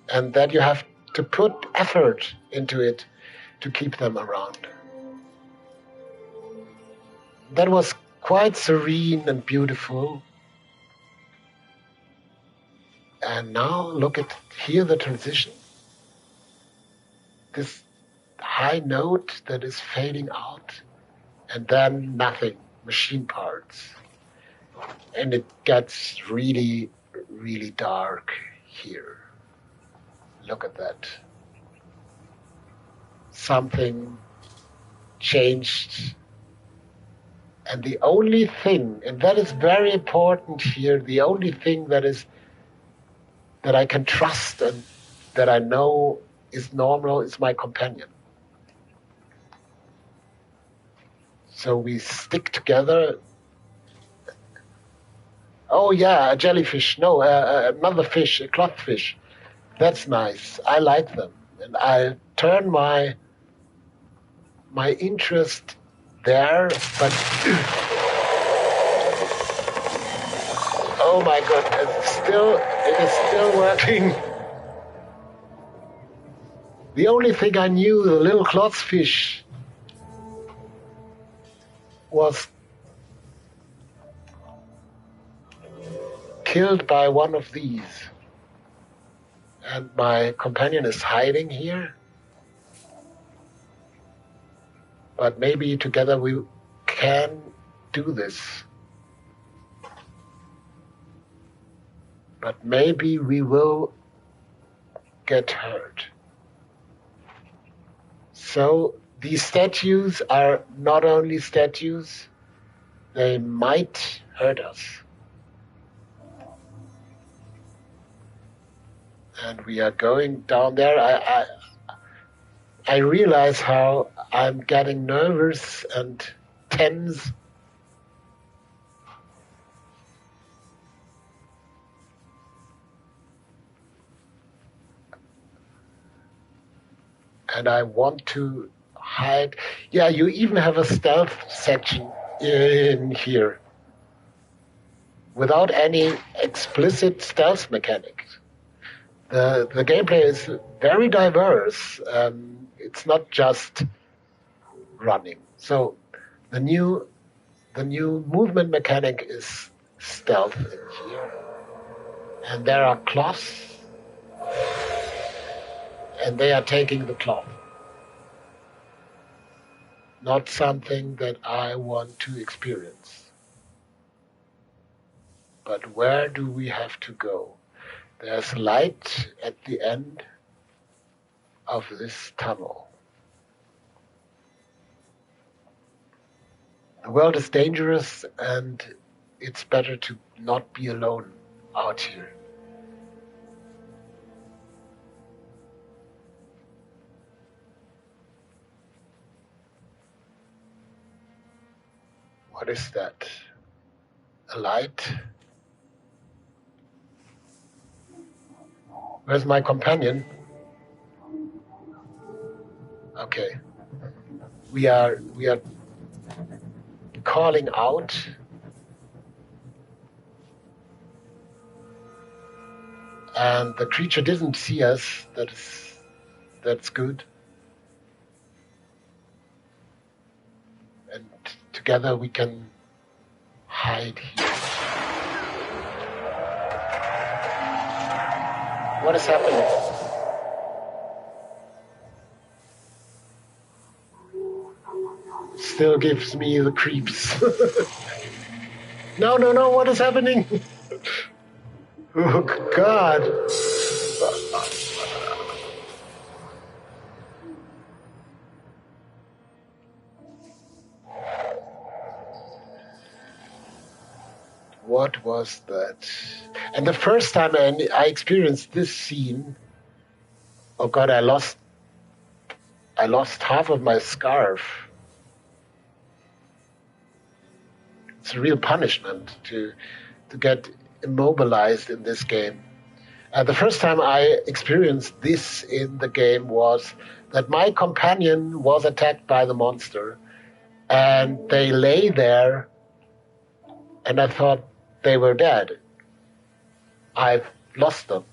And that you have to put effort into it to keep them around. That was quite serene and beautiful. And now look at here the transition. This high note that is fading out, and then nothing, machine parts. And it gets really, really dark here. Look at that. Something changed. And the only thing, and that is very important here, the only thing that I can trust and that I know is normal is my companion. So we stick together. Oh yeah, a jellyfish. No, another fish, a clothfish. That's nice. I like them. And I turn my interest there, but oh my God, it is still working. The only thing I knew, the little clothfish was killed by one of these. And my companion is hiding here. But maybe together we can do this. But maybe we will get hurt. So these statues are not only statues, they might hurt us. And we are going down there. I realize how I'm getting nervous and tense. And I want to hide. Yeah, you even have a stealth section in here. without any explicit stealth mechanics. The gameplay is very diverse. It's not just running. So the new movement mechanic is stealth in here, and there are cloths, and they are taking the cloth. Not something that I want to experience. But where do we have to go? There's light at the end of this tunnel. The world is dangerous, and it's better to not be alone out here. What is that? A light? Where's my companion? Okay. We are calling out. And the creature didn't see us. That's good. And together we can hide here. What is happening? Still gives me the creeps. No, what is happening? Oh, God. What was that? And the first time I experienced this scene, oh God, I lost half of my scarf. It's a real punishment to get immobilized in this game. The first time I experienced this in the game was that my companion was attacked by the monster, and they lay there, and I thought they were dead. I've lost them.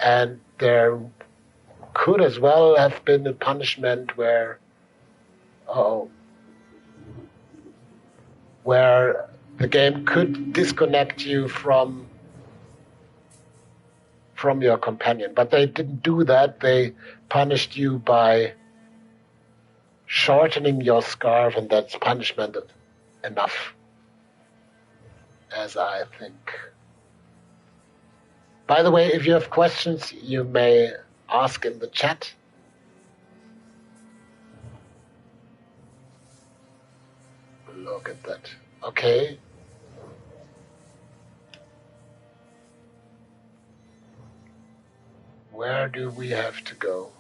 And there could as well have been a punishment where the game could disconnect you from your companion. But they didn't do that. They punished you by shortening your scarf, and that's punishment enough, as I think. By the way, if you have questions, you may ask in the chat. Look at that. Okay. Where do we have to go?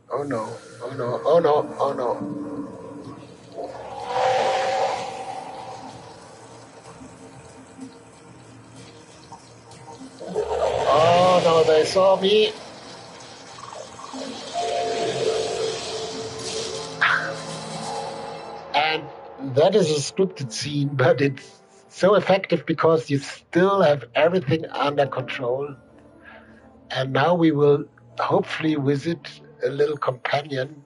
Oh no, oh no, oh no, oh no. Oh no, they saw me. And that is a scripted scene, but it's so effective because you still have everything under control. And now we will hopefully visit a little companion.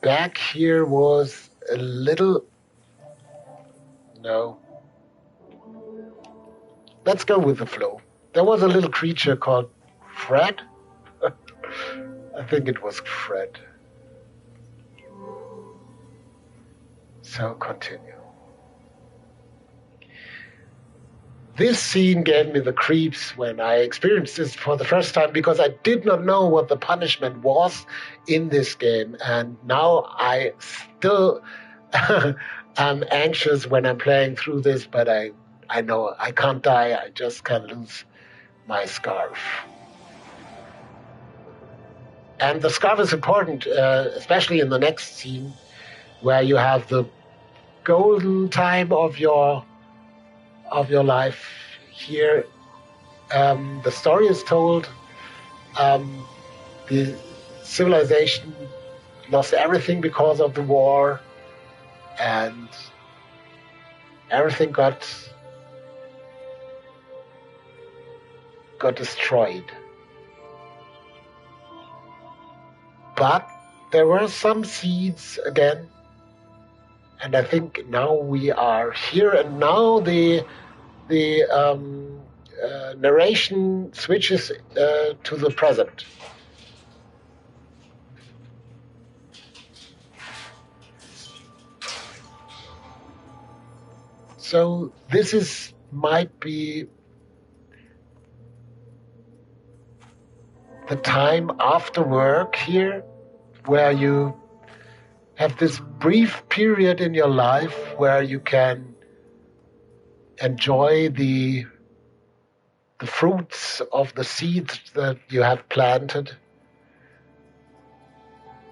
Back here was a little... No. Let's go with the flow. There was a little creature called Fred. I think it was Fred. So continue. This scene gave me the creeps when I experienced this for the first time, because I did not know what the punishment was in this game. And now I still am anxious when I'm playing through this, but I know I can't die. I just can't lose my scarf. And the scarf is important, especially in the next scene, where you have the golden time of your life. Here, the story is told. The civilization lost everything because of the war, and everything got destroyed. But there were some seeds again, and I think now we are here, and now the narration switches to the present. So this might be the time after work here, where you have this brief period in your life where you can enjoy the fruits of the seeds that you have planted,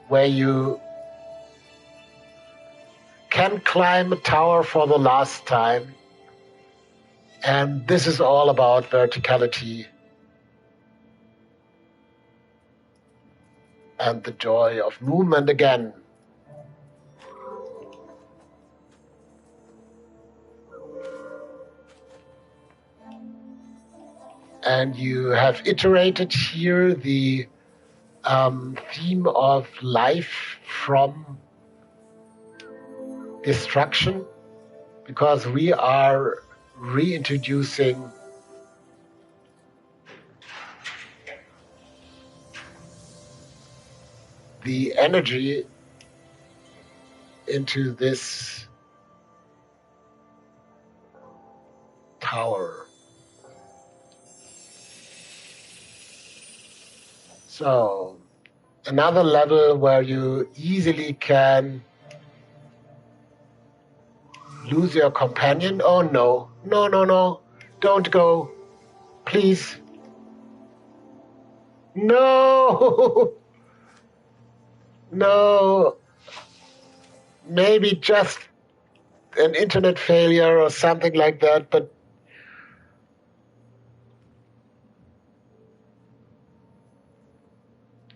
where you can climb a tower for the last time. And this is all about verticality and the joy of movement again. And you have iterated here the theme of life from destruction, because we are reintroducing the energy into this tower. So, another level where you easily can lose your companion. Oh no, no, no, no, don't go, please. No, no, maybe just an internet failure or something like that, but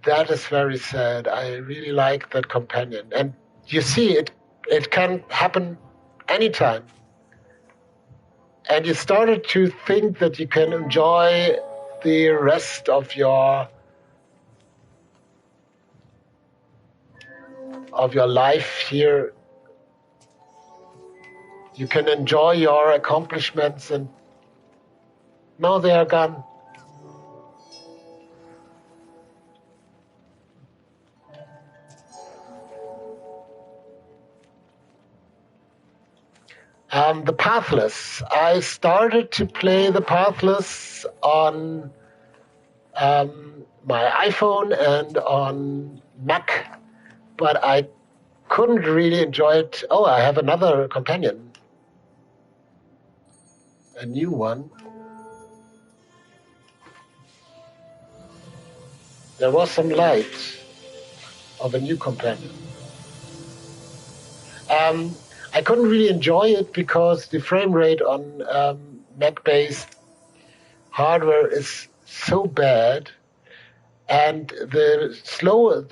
that is very sad. I really like that companion. And you see, it can happen anytime. And you started to think that you can enjoy the rest of your life here. You can enjoy your accomplishments, and now they are gone. The Pathless. I started to play the Pathless on my iPhone and on Mac, but I couldn't really enjoy it. Oh, I have another companion. A new one. There was some light of a new companion. I couldn't really enjoy it because the frame rate on Mac-based hardware is so bad, and the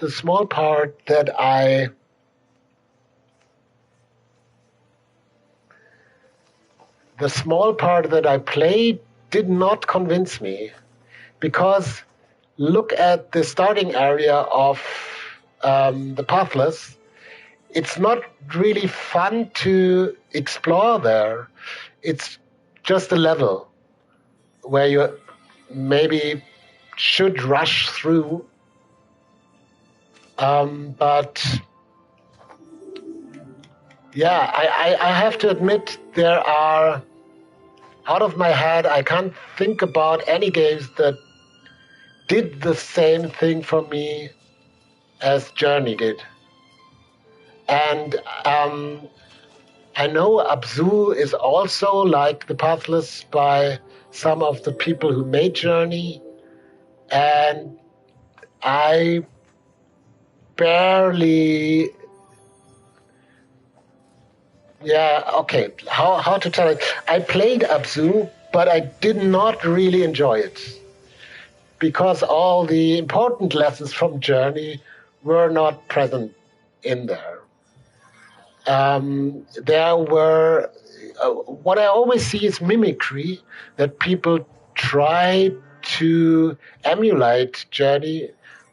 small part that I played did not convince me, because look at the starting area of the Pathless. It's not really fun to explore there. It's just a level where you maybe should rush through. But yeah, I have to admit, there are, out of my head, I can't think about any games that did the same thing for me as Journey did. And I know Abzu is also like the Pathless by some of the people who made Journey, and I barely, how to tell it? I played Abzu, but I did not really enjoy it because all the important lessons from Journey were not present in there. There were, what I always see is mimicry, that people try to emulate Journey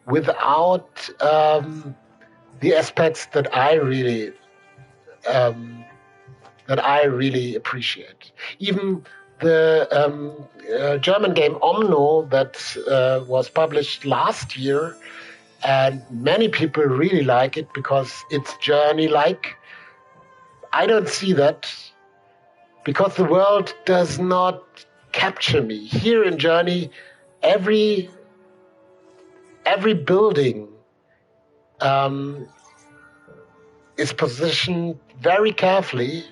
without the aspects that I really appreciate. Even the German game Omno that was published last year, and many people really like it because it's Journey-like. I don't see that because the world does not capture me. Here in Journey, every building is positioned very carefully.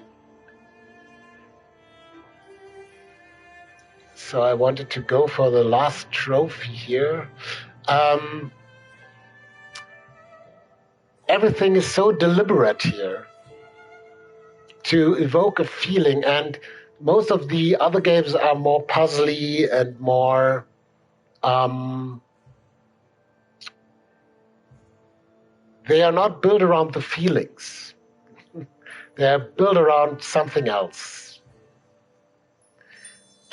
So I wanted to go for the last trophy here. Everything is so deliberate here to evoke a feeling, and most of the other games are more puzzly and more they are not built around the feelings. They are built around something else.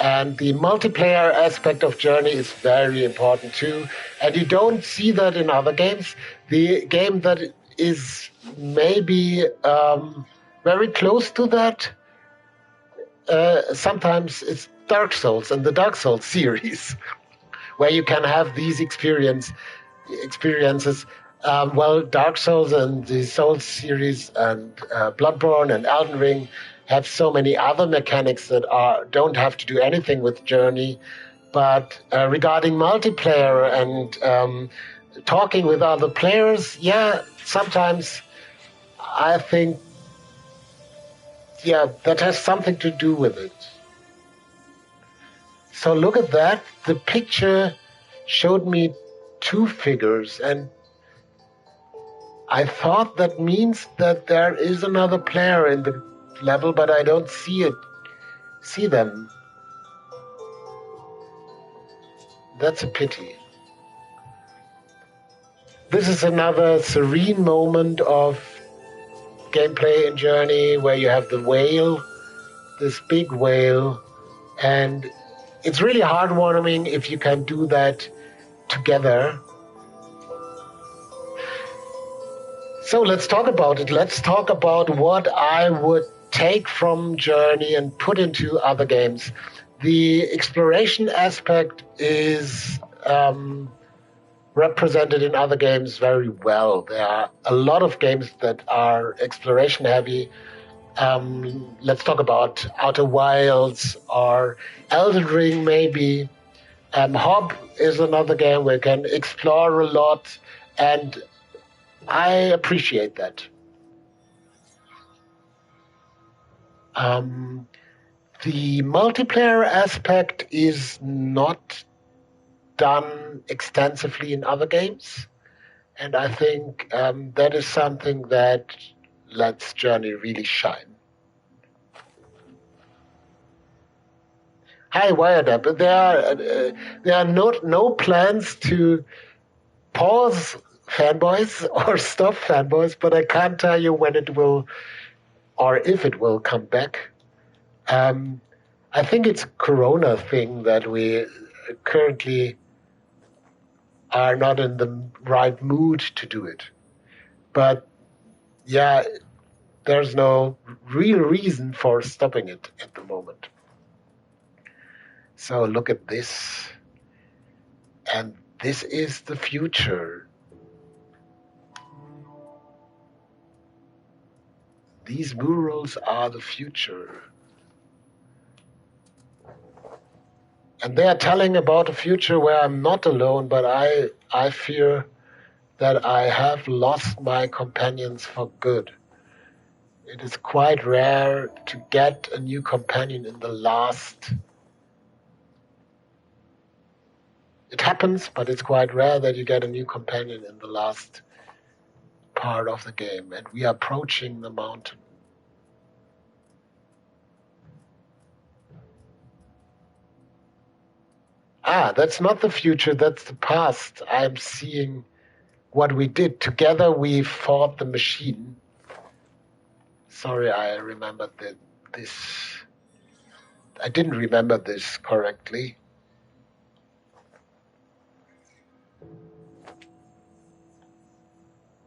And the multiplayer aspect of Journey is very important too. And you don't see that in other games. The game that is maybe very close to that sometimes is Dark Souls and the Dark Souls series, where you can have these experiences. Dark Souls and the Souls series and Bloodborne and Elden Ring have so many other mechanics that don't have to do anything with Journey. But regarding multiplayer and talking with other players, sometimes I think, that has something to do with it. So look at that. The picture showed me two figures, and I thought that means that there is another player in the level, but I don't see them. That's a pity. This is another serene moment of gameplay in Journey where you have the whale, this big whale, and it's really heartwarming if you can do that together. So let's talk about it. Let's talk about what I would take from Journey and put into other games. The exploration aspect is represented in other games very well. There are a lot of games that are exploration heavy. Let's talk about Outer Wilds or Elden Ring maybe. Hob is another game where you can explore a lot, and I appreciate that. The multiplayer aspect is not done extensively in other games, and I think that is something that lets Journey really shine. Hi, Wired Up. There are no plans to pause fanboys or stop fanboys, but I can't tell you when it will or if it will come back. I think it's a Corona thing that we currently are not in the right mood to do it. But there's no real reason for stopping it at the moment. So look at this. And this is the future. These murals are the future. And they are telling about a future where I'm not alone, but I fear that I have lost my companions for good. It is quite rare to get a new companion in the last. It happens, but it's quite rare that you get a new companion in the last part of the game. And we are approaching the mountain. That's not the future, that's the past. I'm seeing what we did. Together we fought the machine. Sorry, I remembered this. I didn't remember this correctly.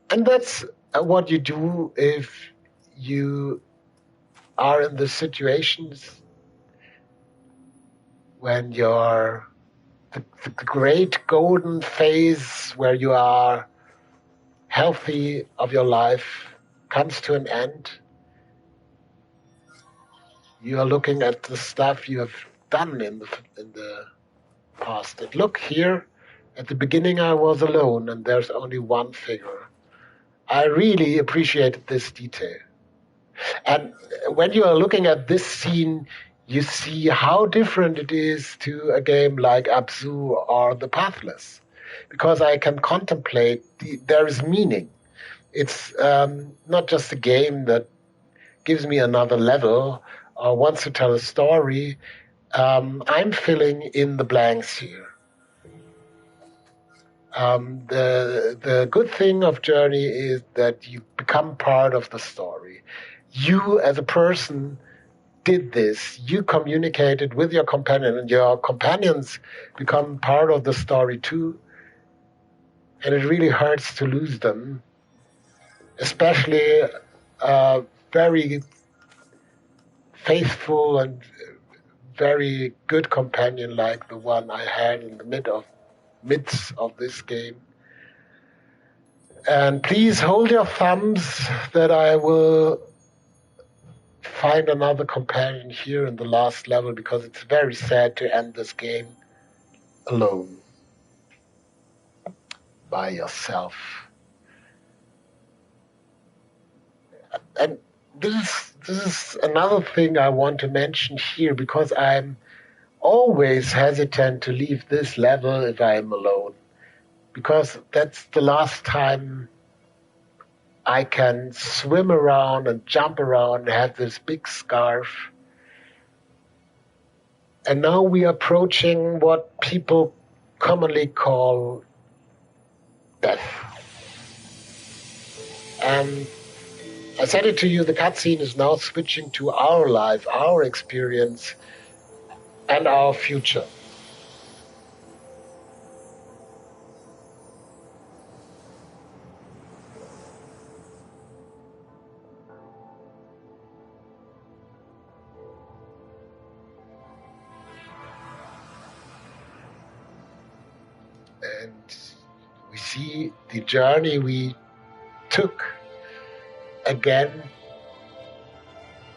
And that's what you do if you are in the situations when you're the great golden phase where you are healthy of your life comes to an end. You are looking at the stuff you have done in the past. And look here, at the beginning I was alone and there's only one figure. I really appreciated this detail. And when you are looking at this scene, you see how different it is to a game like Abzu or The Pathless, because I can contemplate there is meaning. It's not just a game that gives me another level or wants to tell a story. I'm filling in the blanks here. The good thing of Journey is that you become part of the story. You, as a person, did this. You communicated with your companion, and your companions become part of the story too. And it really hurts to lose them, especially a very faithful and very good companion like the one I had in the midst of this game. And please hold your thumbs that I will find another companion here in the last level, because it's very sad to end this game alone, by yourself. And this is another thing I want to mention here, because I'm always hesitant to leave this level if I'm alone, because that's the last time I can swim around and jump around and have this big scarf. And now we are approaching what people commonly call death. And I said it to you, the cutscene is now switching to our life, our experience, and our future. And we see the journey we took again.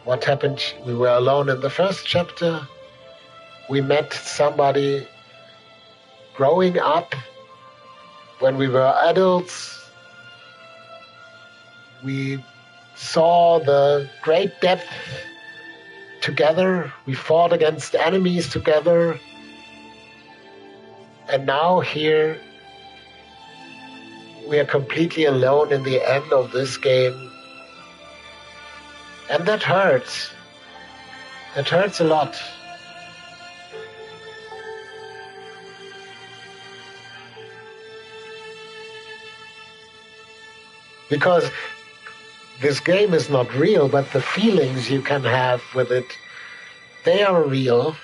What happened? We were alone in the first chapter. We met somebody growing up when we were adults. We saw the great depth together. We fought against enemies together. And now here we are completely alone in the end of this game. And that hurts. It hurts a lot. Because this game is not real, but the feelings you can have with it, they are real.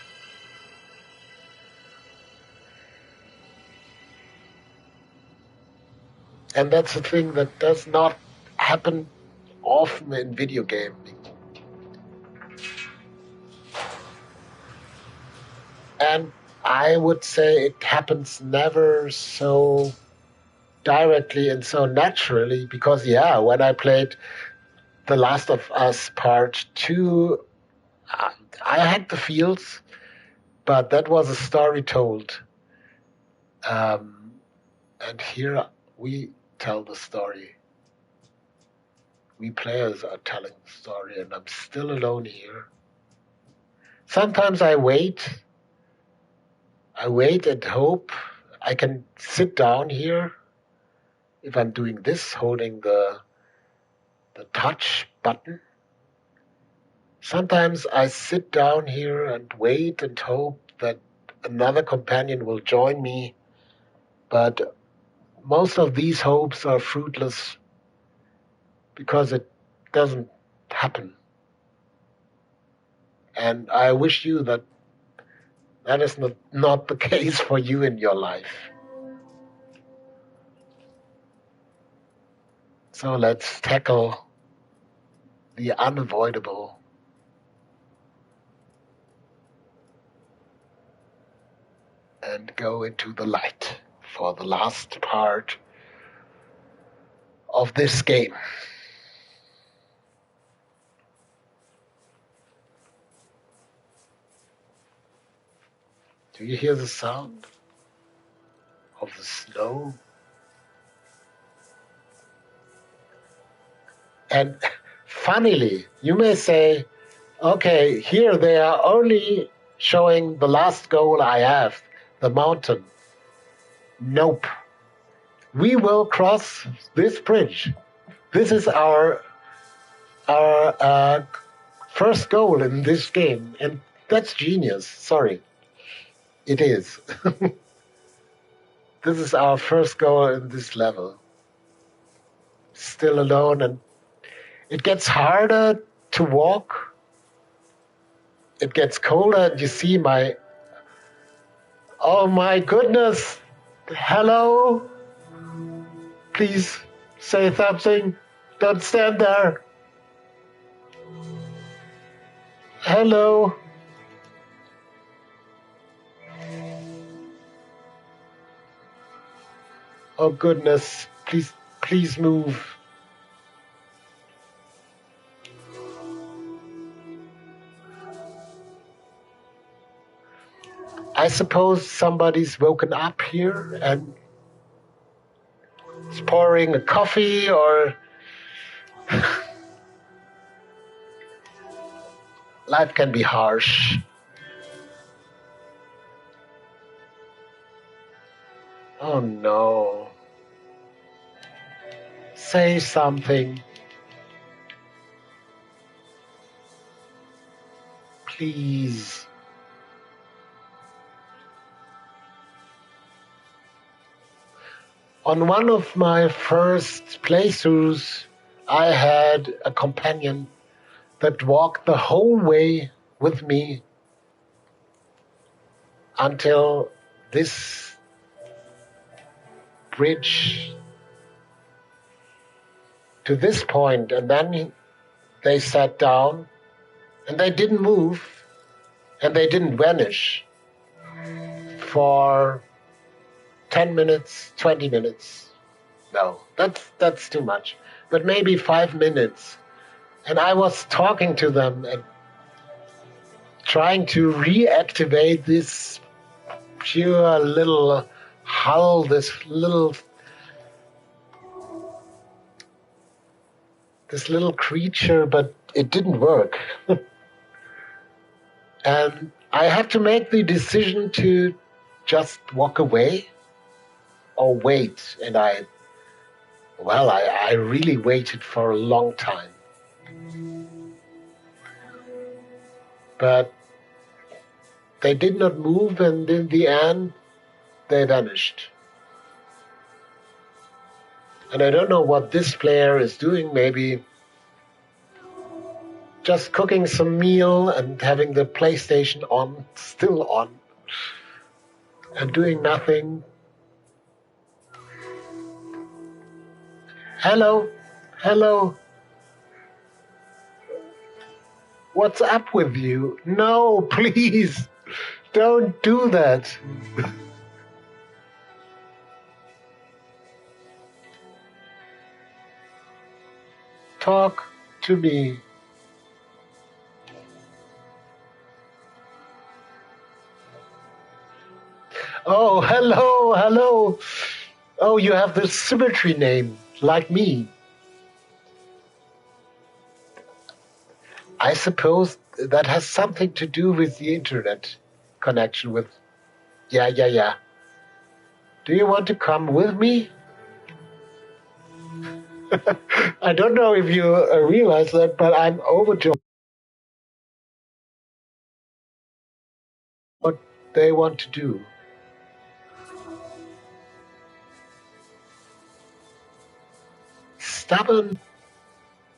And that's a thing that does not happen often in video gaming. And I would say it happens never so directly and so naturally, because, when I played The Last of Us Part 2, I had the feels, but that was a story told. And here we tell the story We players are telling the story, and I'm still alone here. Sometimes I wait and hope I can sit down here. If I'm doing this, holding the touch button, sometimes I sit down here and wait and hope that another companion will join me, but most of these hopes are fruitless because it doesn't happen. And I wish you that is not the case for you in your life. So let's tackle the unavoidable. And go into the light for the last part of this game. Do you hear the sound of the snow? And funnily, you may say, okay, here they are only showing the last goal I have, the mountain. Nope. We will cross this bridge. This is our first goal in this game, and that's genius. Sorry. It is. This is our first goal in this level. Still alone, and it gets harder to walk. It gets colder, and you see oh my goodness, hello? Please say something. Don't stand there. Hello? Oh goodness, please move. I suppose somebody's woken up here and is pouring a coffee or life can be harsh. Oh no. Say something. Please. On one of my first playthroughs, I had a companion that walked the whole way with me until this bridge to this point, and then they sat down and they didn't move and they didn't vanish for 10 minutes, 20 minutes. No, that's too much. But maybe 5 minutes. And I was talking to them and trying to reactivate this pure little hull, this little creature, but it didn't work. And I had to make the decision to just walk away or wait. And I really waited for a long time. But they did not move, and in the end, they vanished. And I don't know what this player is doing, maybe just cooking some meal and having the PlayStation on, still on, and doing nothing. Hello? What's up with you? No, please, don't do that. Talk to me. Oh, hello. Oh, you have the symmetry name, like me. I suppose that has something to do with the internet connection with, yeah. Do you want to come with me? I don't know if you realize that, but I'm overjoyed what they want to do. Stubborn,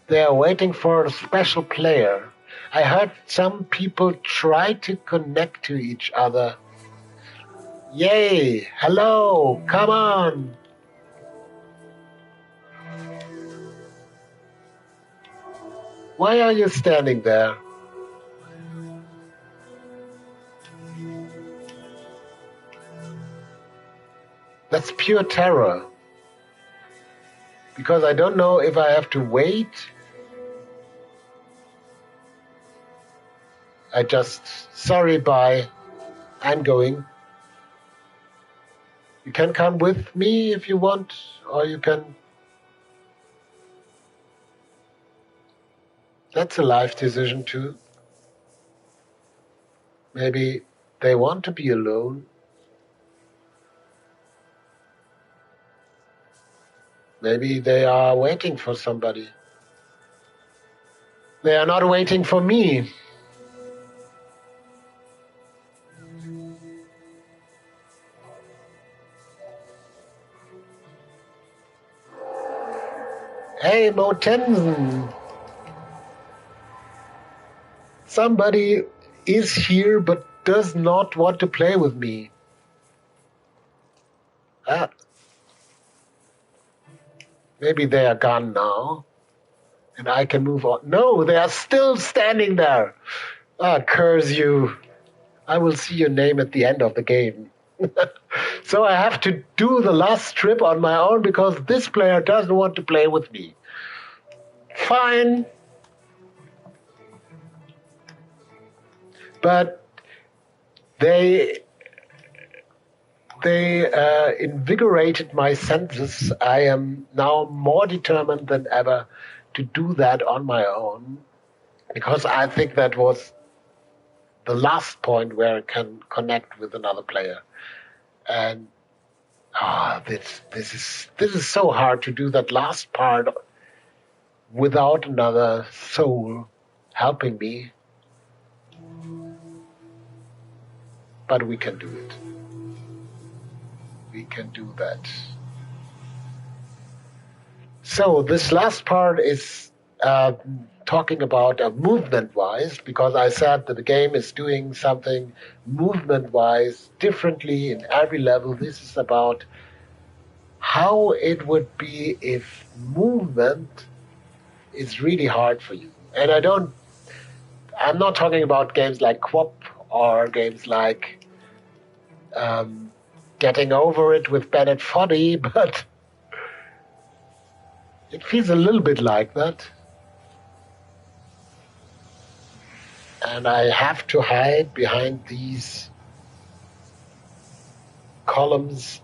they're waiting for a special player. I heard some people try to connect to each other. Yay! Hello! Come on! Why are you standing there? That's pure terror. Because I don't know if I have to wait. Sorry, bye. I'm going. You can come with me if you want, or you can. That's a life decision too. Maybe they want to be alone. Maybe they are waiting for somebody. They are not waiting for me. Hey, Mo Tenzen. Somebody is here but does not want to play with me. Maybe they are gone now, and I can move on. No, they are still standing there. Curse you. I will see your name at the end of the game. So I have to do the last trip on my own because this player doesn't want to play with me. Fine. But they invigorated my senses. I am now more determined than ever to do that on my own because I think that was the last point where I can connect with another player. And this is so hard to do that last part without another soul helping me. But we can do it. We can do that. So this last part is talking about movement-wise, because I said that the game is doing something movement-wise differently in every level. This is about how it would be if movement is really hard for you. And I'm not talking about games like Quop or games like Getting Over It with Bennett Foddy, but it feels a little bit like that. And I have to hide behind these columns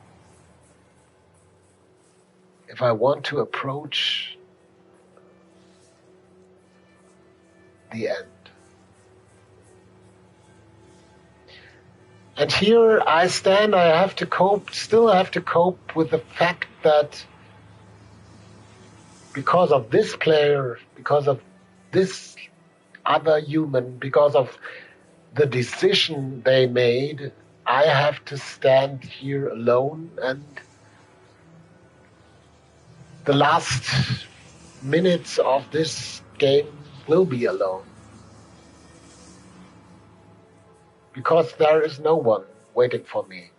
if I want to approach the end. And here I stand, still have to cope with the fact that because of this player, because of this other human, because of the decision they made, I have to stand here alone, and the last minutes of this game will be alone. Because there is no one waiting for me.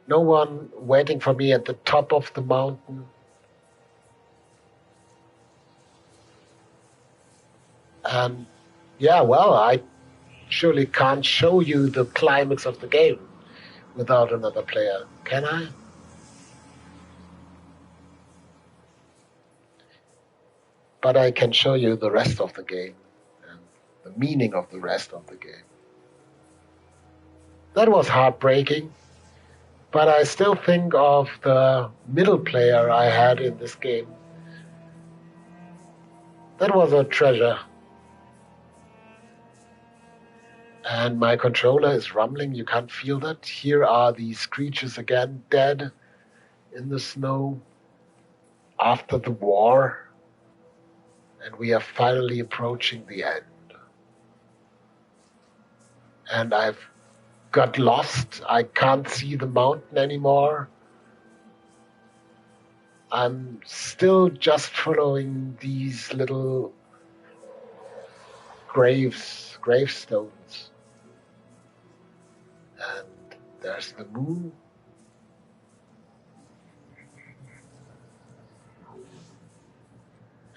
No one waiting for me at the top of the mountain. And I surely can't show you the climax of the game without another player, can I? But I can show you the rest of the game and the meaning of the rest of the game. That was heartbreaking, but I still think of the middle player I had in this game. That was a treasure. And my controller is rumbling. You can't feel that. Here are these creatures again, dead in the snow after the war. And we are finally approaching the end. And I've got lost. I can't see the mountain anymore. I'm still just following these little gravestones. And there's the moon.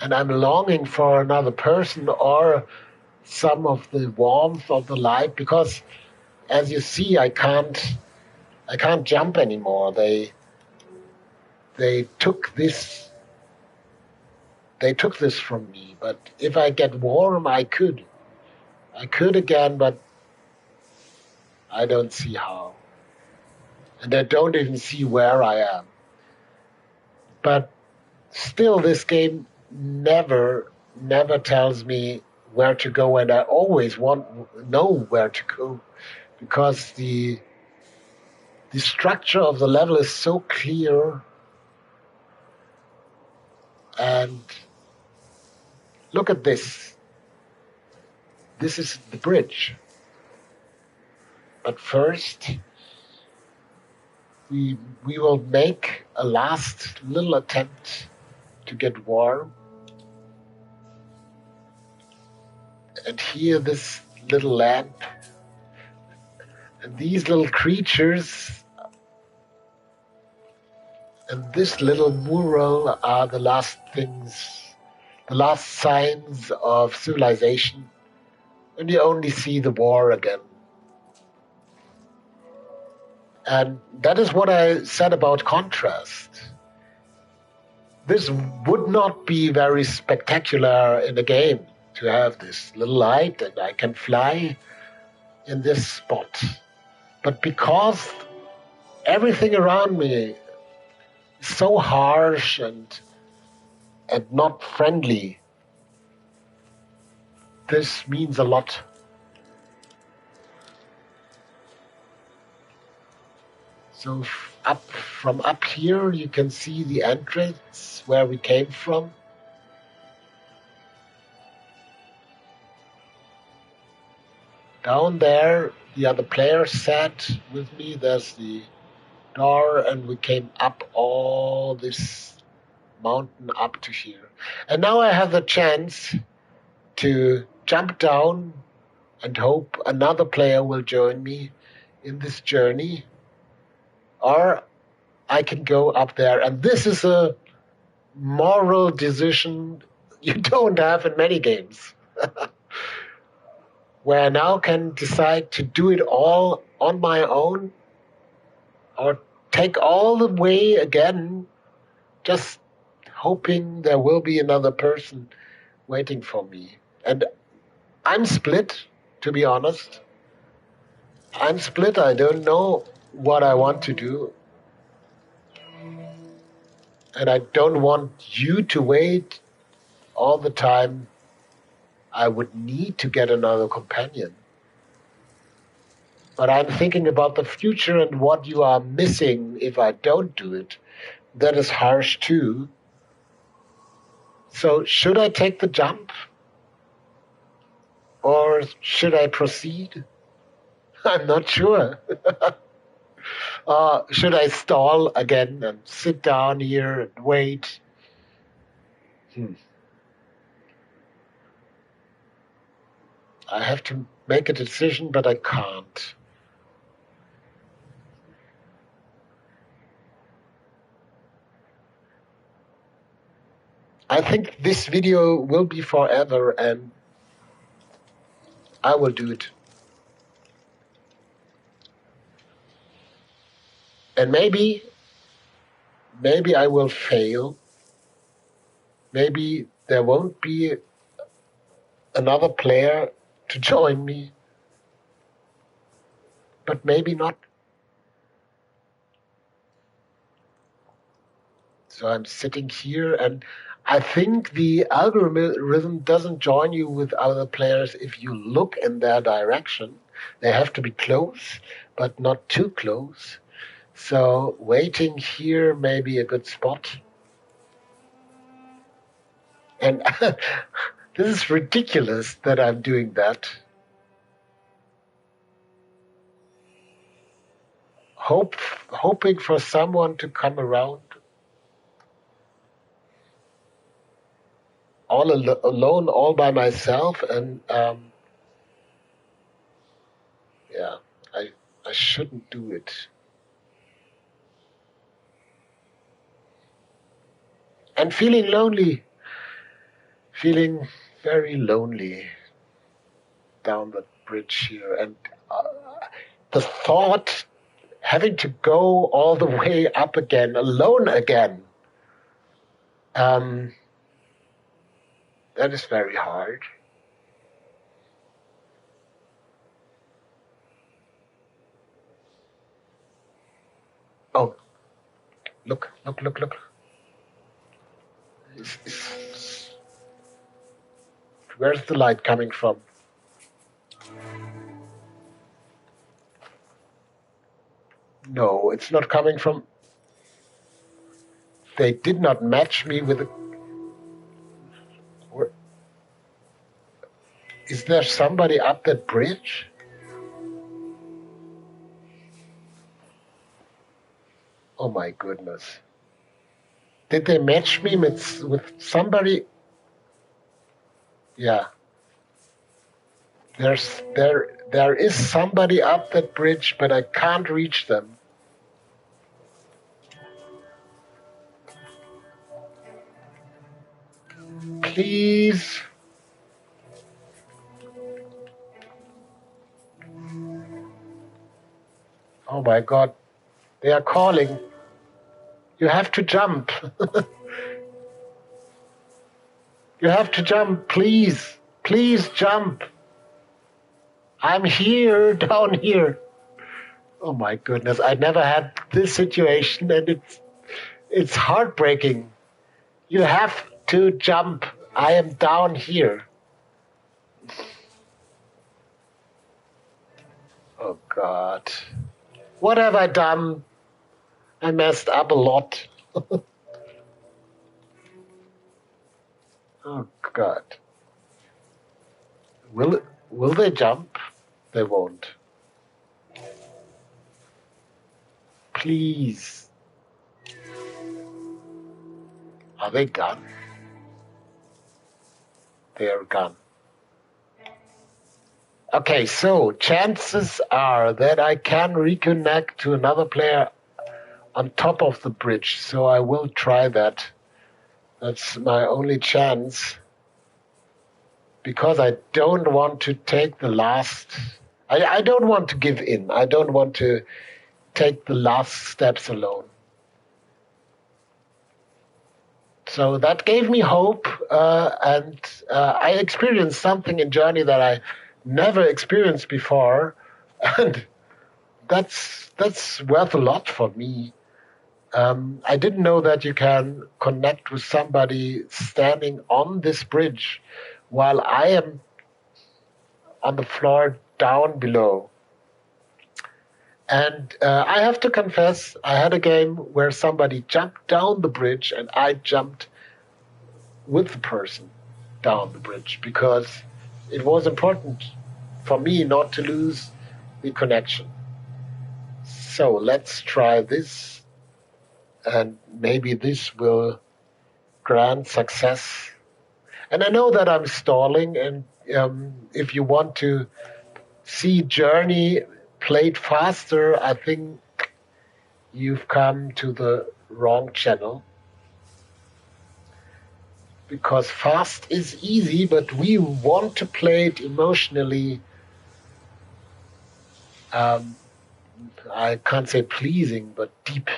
And I'm longing for another person or some of the warmth of the light, because as you see, I can't jump anymore. They took this from me. But if I get warm, I could again, but I don't see how. And I don't even see where I am. But still, this game never tells me where to go, and I always know where to go, because the structure of the level is so clear. And look at this. This is the bridge. But first, we will make a last little attempt to get warm. And here, this little lamp. And these little creatures and this little mural are the last things, the last signs of civilization. And you only see the war again. And that is what I said about contrast. This would not be very spectacular in a game to have this little light and I can fly in this spot. But because everything around me is so harsh and not friendly, this means a lot. So from up here, you can see the entrance where we came from. Down there, the other players sat with me. There's the door, and we came up all this mountain up to here. And now I have the chance to jump down and hope another player will join me in this journey. Or I can go up there. And this is a moral decision you don't have in many games. Where I now can decide to do it all on my own or take all the way again, just hoping there will be another person waiting for me. And I'm split, to be honest. I'm split. I don't know what I want to do. And I don't want you to wait all the time. I would need to get another companion. But I'm thinking about the future and what you are missing if I don't do it. That is harsh too. So should I take the jump? Or should I proceed? I'm not sure. Should I stall again and sit down here and wait? I have to make a decision, but I can't. I think this video will be forever, and I will do it. And maybe I will fail. Maybe there won't be another player to join me. But maybe not. So I'm sitting here, and I think the algorithm doesn't join you with other players if you look in their direction. They have to be close, but not too close. So waiting here may be a good spot. And this is ridiculous that I'm doing that. Hoping for someone to come around. All alone, all by myself, and yeah, I shouldn't do it. And feeling lonely, feeling very lonely down the bridge here, and the thought having to go all the way up again, alone again, that is very hard. Oh, look. Where's the light coming from? No, it's not coming from... They did not match me with a... Is there somebody up that bridge? Oh my goodness. Did they match me with somebody? Yeah. There is somebody up that bridge, but I can't reach them. Please. Oh my God. They are calling. You have to jump. You have to jump, please. Please jump. I'm here, down here. Oh my goodness, I never had this situation, and it's heartbreaking. You have to jump. I am down here. Oh God. What have I done? I messed up a lot. Oh God. Will they jump? They won't. Please. Are they gone? They are gone. Okay, so chances are that I can reconnect to another player on top of the bridge, so I will try that. That's my only chance, because I don't want to take the last... I don't want to give in. I don't want to take the last steps alone. So that gave me hope, and I experienced something in Journey that I never experienced before, and that's worth a lot for me. I didn't know that you can connect with somebody standing on this bridge while I am on the floor down below. And I have to confess, I had a game where somebody jumped down the bridge and I jumped with the person down the bridge, because it was important for me not to lose the connection. So let's try this, and maybe this will grant success. And I know that I'm stalling, and if you want to see Journey played faster, I think you've come to the wrong channel. Because fast is easy, but we want to play it emotionally. I can't say pleasing, but deep.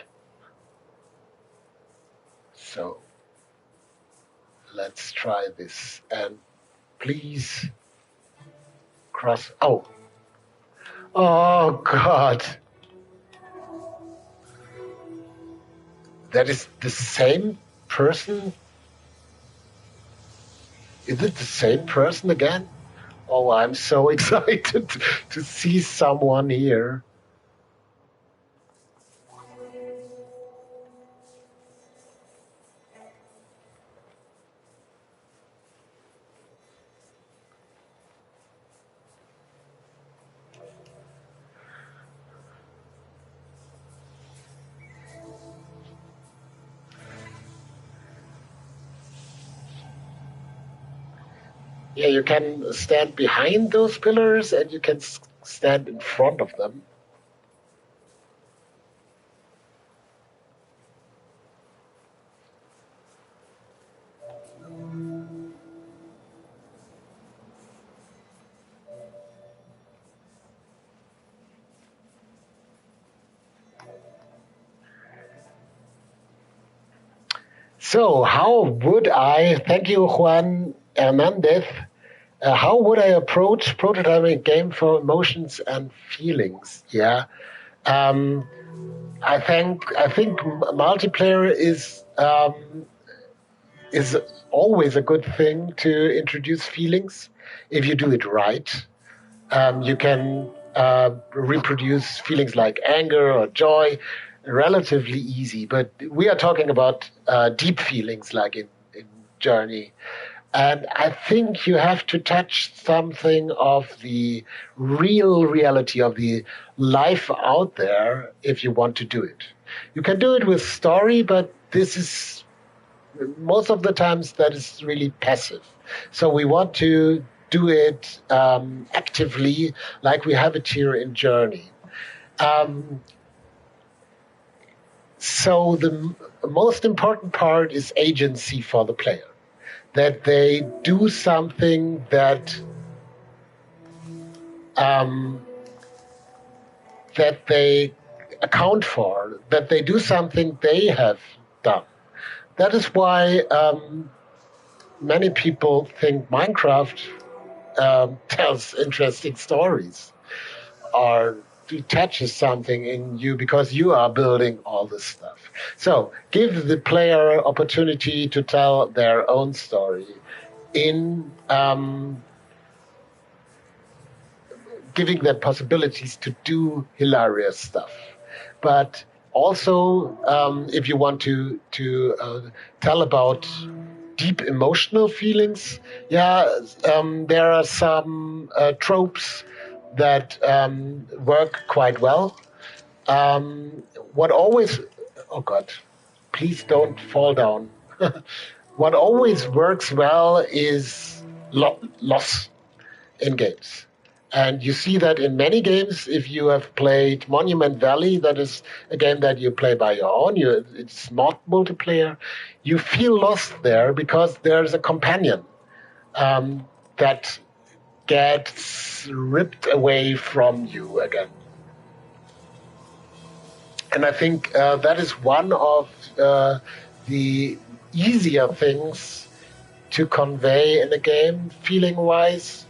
So let's try this. And please cross. Oh God. That is the same person? Is it the same person again? Oh, I'm so excited to see someone here. Yeah, you can stand behind those pillars and you can stand in front of them. So, how would I, thank you, Juan Hernandez, how would I approach prototyping a game for emotions and feelings? Yeah. Um, I think multiplayer is always a good thing to introduce feelings if you do it right. You can reproduce feelings like anger or joy relatively easy, but we are talking about deep feelings like in Journey. And I think you have to touch something of the real reality of the life out there if you want to do it. You can do it with story, but this is most of the times that is really passive. So we want to do it actively, like we have it here in Journey. Um, so the most important part is agency for the player, that they do something um, that they account for, that they do something they have done. That is why many people think Minecraft tells interesting stories or touches something in you because you are building all this stuff. So give the player opportunity to tell their own story in giving them possibilities to do hilarious stuff. But also, if you want to tell about deep emotional feelings, yeah, there are some tropes that work quite well. What always, oh God, please don't fall down. What always works well is loss in games. And you see that in many games. If you have played Monument Valley, that is a game that you play by your own, it's not multiplayer, you feel lost there because there's a companion that gets ripped away from you again. And I think that is one of the easier things to convey in a game, feeling wise.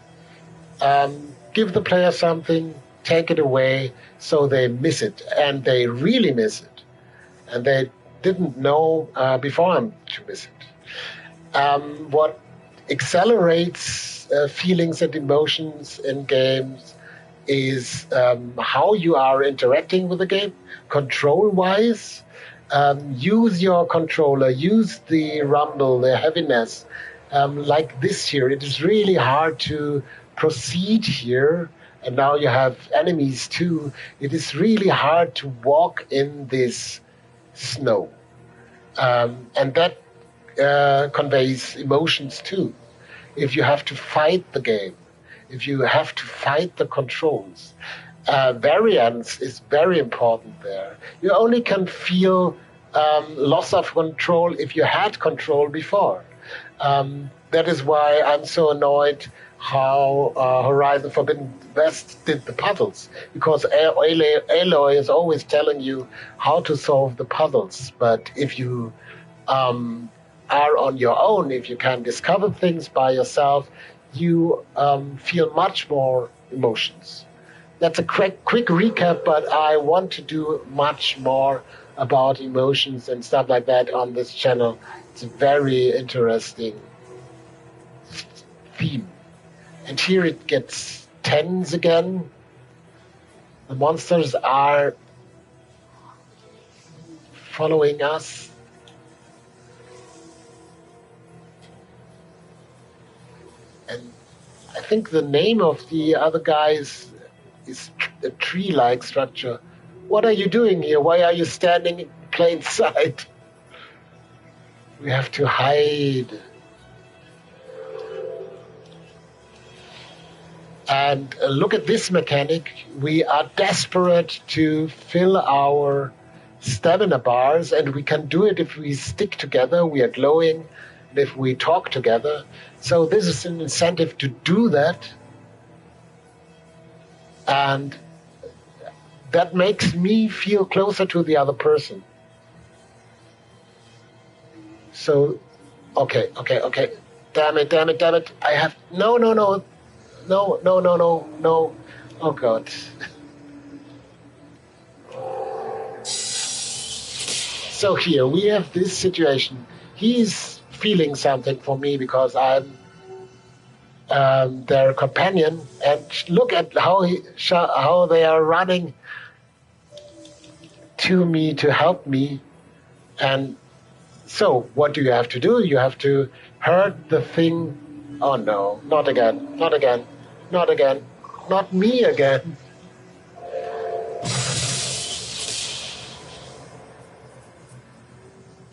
Give the player something, take it away, so they miss it, and they really miss it, and they didn't know beforehand to miss it. What accelerates feelings and emotions in games is how you are interacting with the game, control-wise. Use your controller, use the rumble, the heaviness. Like this here, it is really hard to proceed here, and now you have enemies too. It is really hard to walk in this snow, and that conveys emotions too. If you have to fight the game, if you have to fight the controls, variance is very important there. You only can feel loss of control if you had control before. That is why I'm so annoyed how Horizon Forbidden West did the puzzles, because Aloy is always telling you how to solve the puzzles. But if you are on your own, if you can discover things by yourself, you feel much more emotions. That's a quick recap, but I want to do much more about emotions and stuff like that on this channel. It's a very interesting theme. And here it gets tense again. The monsters are following us. And I think the name of the other guys is a tree-like structure. What are you doing here? Why are you standing in plain sight? We have to hide. And look at this mechanic. We are desperate to fill our stamina bars, and we can do it if we stick together. We are glowing, and if we talk together. So this is an incentive to do that. And that makes me feel closer to the other person. So, okay. Damn it. I have, no. Oh, God. So here we have this situation. He's feeling something for me because I'm their companion, and look at how they are running to me to help me. And so what do you have to do? You have to hurt the thing. Oh no, not again, not me again.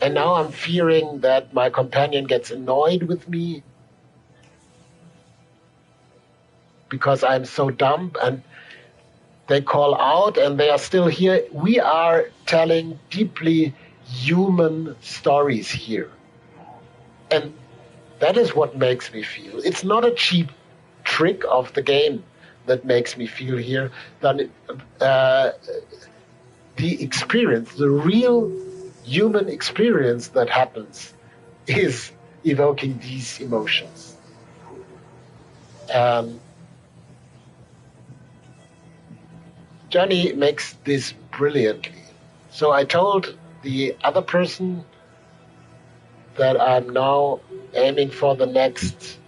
And now I'm fearing that my companion gets annoyed with me because I'm so dumb, and they call out and they are still here. We are telling deeply human stories here. And that is what makes me feel. It's not a cheap trick of the game that makes me feel here. The experience, the real human experience that happens is evoking these emotions. Johnny makes this brilliantly. So I told the other person that I'm now aiming for the next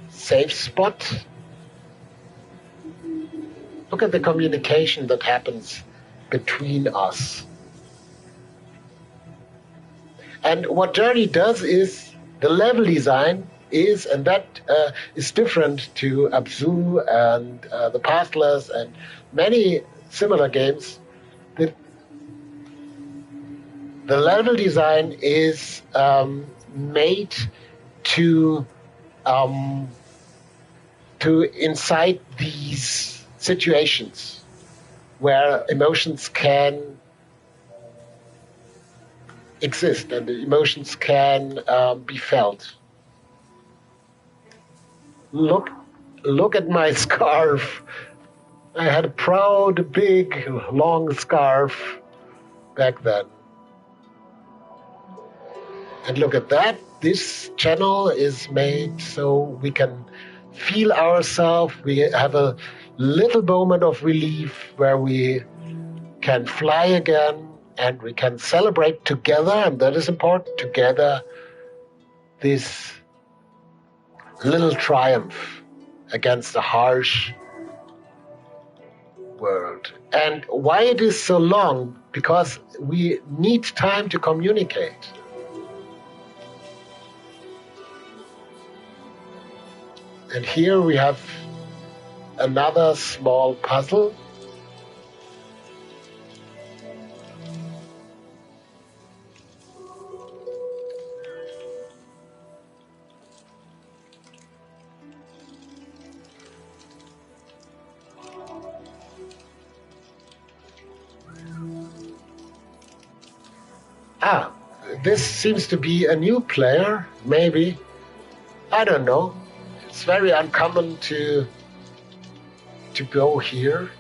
safe spot. Look at the communication that happens between us. And what Journey does is the level design is, and that is different to Abzu and the Pathless and many similar games. The level design is made to incite these situations where emotions can exist and the emotions can be felt. Look at my scarf. I had a proud, big, long scarf back then. And look at that. This channel is made so we can feel ourselves. We have a little moment of relief where we can fly again and we can celebrate together, and that is important, together, this little triumph against a harsh world. And why it is so long? Because we need time to communicate. And here we have another small puzzle. This seems to be a new player, maybe. I don't know. It's very uncommon to go here.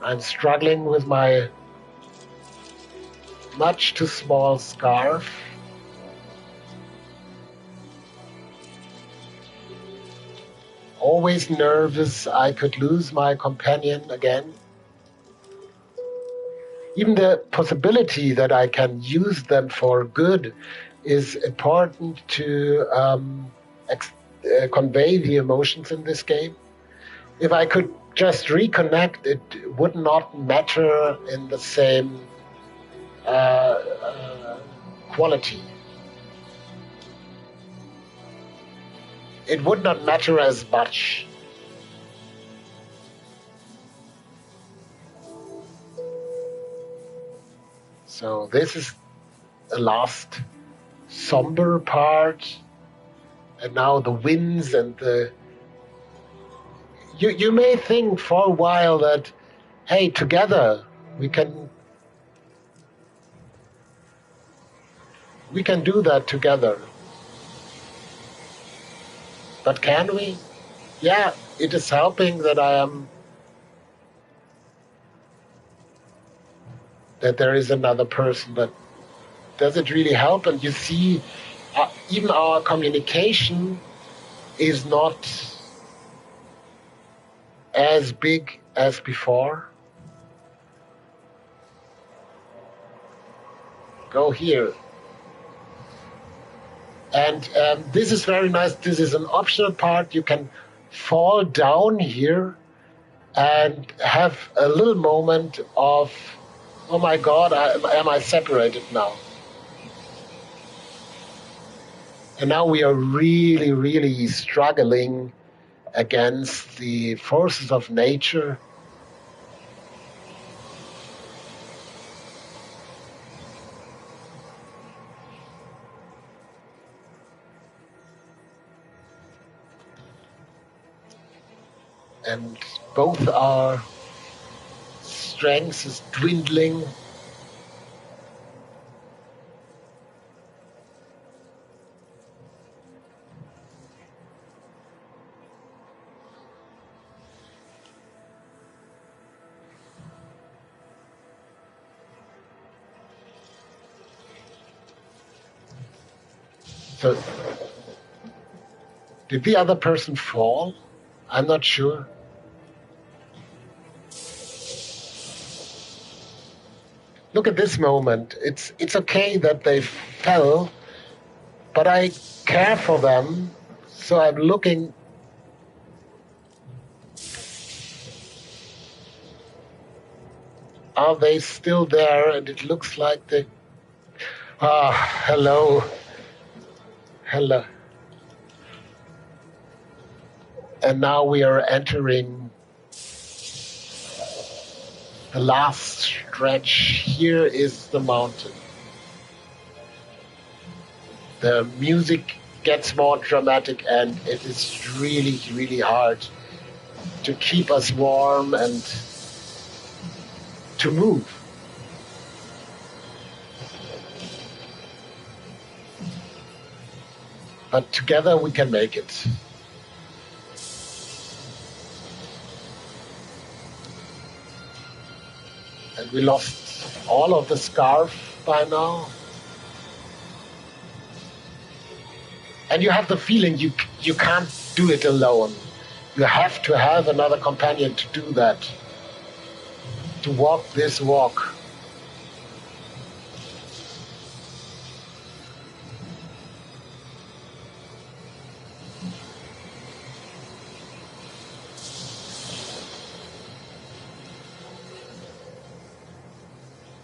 I'm struggling with my much too small scarf. always nervous I could lose my companion again. Even the possibility that I can use them for good is important to convey the emotions in this game. If I could just reconnect, it would not matter in the same quality. It would not matter as much. So this is the last somber part, and now the winds and the... You may think for a while that, hey, together we can do that together. But can we? Yeah, it is helping that that there is another person, but does it really help? And you see, even our communication is not as big as before. Go here. And this is very nice. This is an optional part. You can fall down here and have a little moment of, oh my God, am I separated now? And now we are really, really struggling against the forces of nature. And both our strength is dwindling. So, did the other person fall? I'm not sure. Look at this moment. It's okay that they fell, but I care for them, so I'm looking. Are they still there? And it looks like they... hello. Hello. And now we are entering the last stretch. Here is the mountain. The music gets more dramatic, and it is really, really hard to keep us warm and to move. But together we can make it. And we lost all of the scarf by now. And you have the feeling you can't do it alone. You have to have another companion to do that, to walk this walk.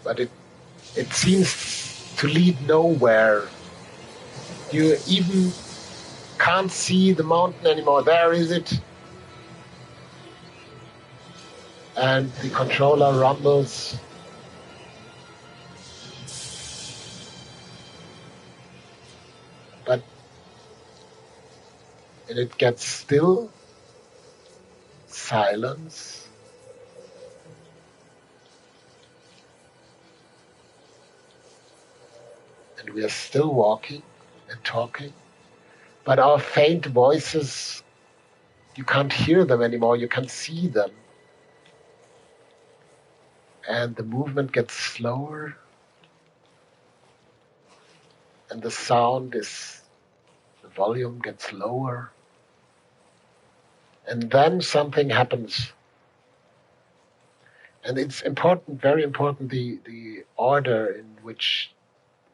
But it seems to lead nowhere. You even can't see the mountain anymore. There is it. And the controller rumbles. But and it gets still. Silence. And we are still walking and talking. But our faint voices, you can't hear them anymore. You can see them. And the movement gets slower. And the volume gets lower. And then something happens. And it's important, very important, the order in which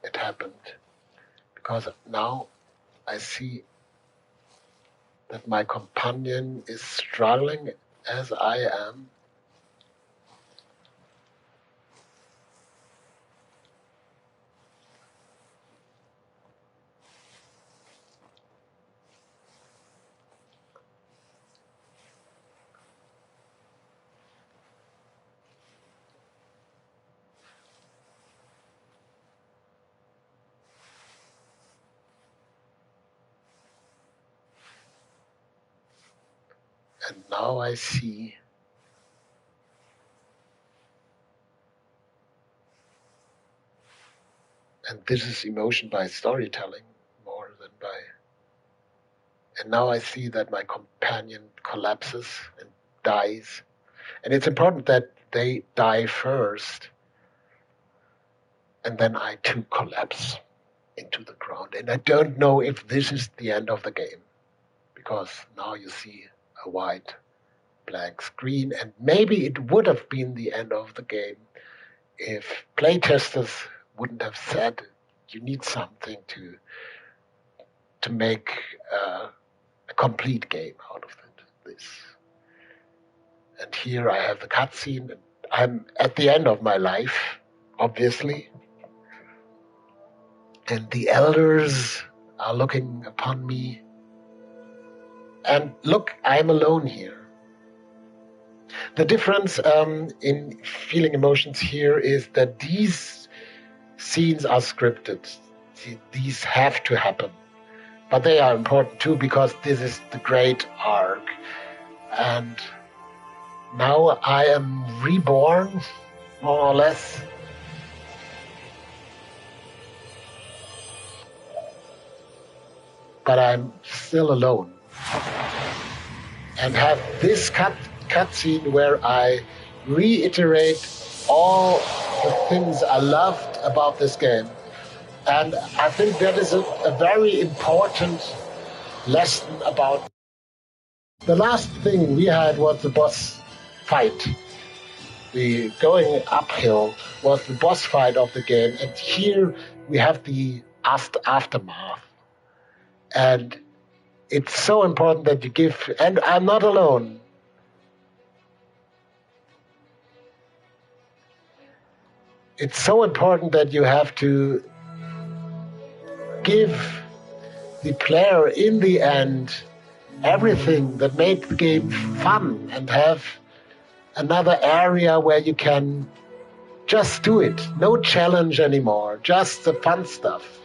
it happened. Because now I see that my companion is struggling as I am. And now I see and this is emotion by storytelling more than by. And now I see that my companion collapses and dies. And it's important that they die first. And then I too collapse into the ground. And I don't know if this is the end of the game. Because now you see a white blank screen. And maybe it would have been the end of the game if playtesters wouldn't have said you need something to make a complete game out of this. And here I have the cutscene. I'm at the end of my life, obviously. And the elders are looking upon me. And look, I'm alone here. The difference in feeling emotions here is that these scenes are scripted. These have to happen. But they are important too because this is the great arc. And now I am reborn, more or less. But I'm still alone. And have this cutscene where I reiterate all the things I loved about this game. And I think that is a very important lesson about. The last thing we had was the boss fight. The going uphill was the boss fight of the game. And here we have the aftermath. And it's so important that you give, and I'm not alone. It's so important that you have to give the player in the end everything that made the game fun and have another area where you can just do it. No challenge anymore, just the fun stuff.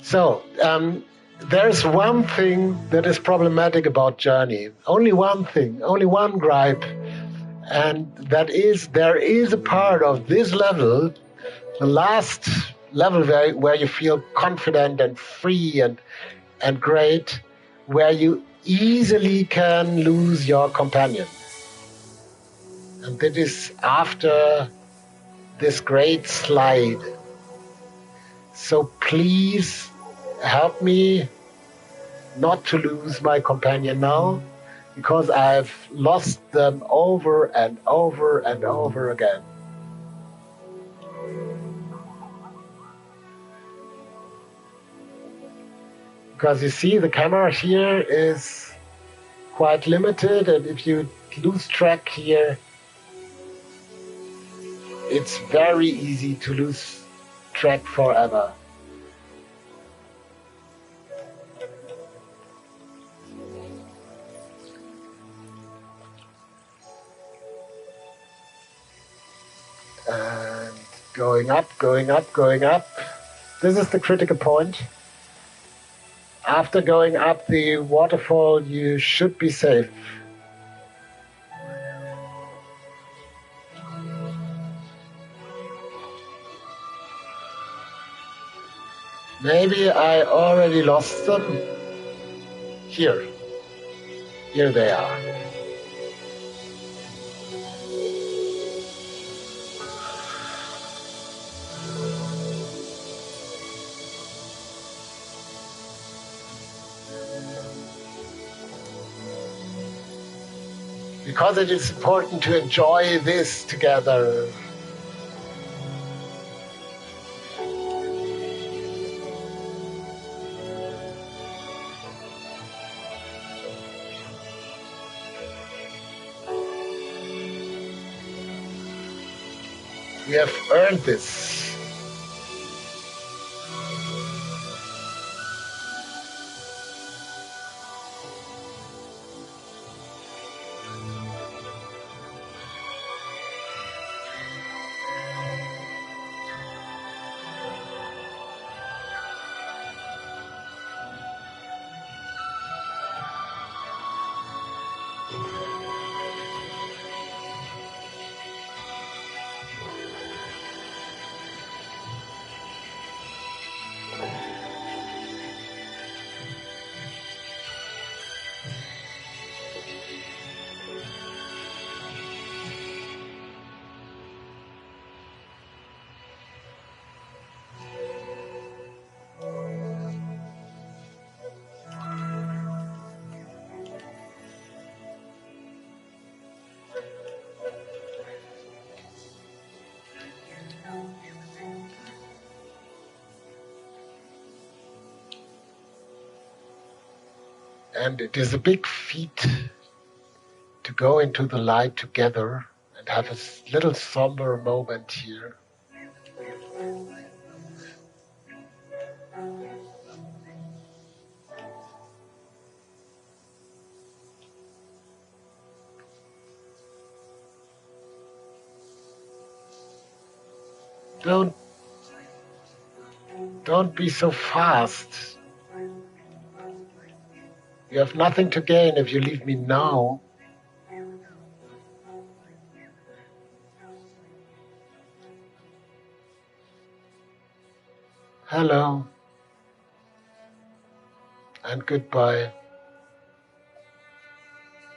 So, there's one thing that is problematic about Journey. Only one thing, only one gripe. And that is, there is a part of this level, the last level where you feel confident and free and great, where you easily can lose your companion. And that is after this great slide. So please help me not to lose my companion now, because I've lost them over and over and over again. Because you see, the camera here is quite limited, and if you lose track here, it's very easy to lose track forever. And going up, going up, going up. This is the critical point. After going up the waterfall, you should be safe. Maybe I already lost them. Here. Here they are. Because it is important to enjoy this together. We have earned this. And it is a big feat to go into the light together and have a little somber moment here. Don't be so fast. You have nothing to gain if you leave me now. Hello and goodbye.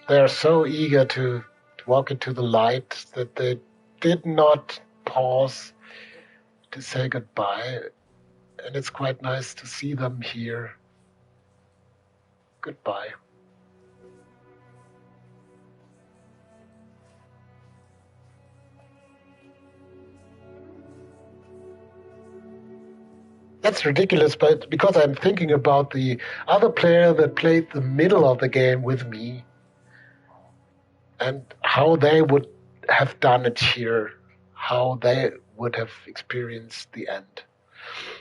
They are so eager to walk into the light that they did not pause to say goodbye. And it's quite nice to see them here. Goodbye. That's ridiculous, but because I'm thinking about the other player that played the middle of the game with me and how they would have done it here, how they would have experienced the end.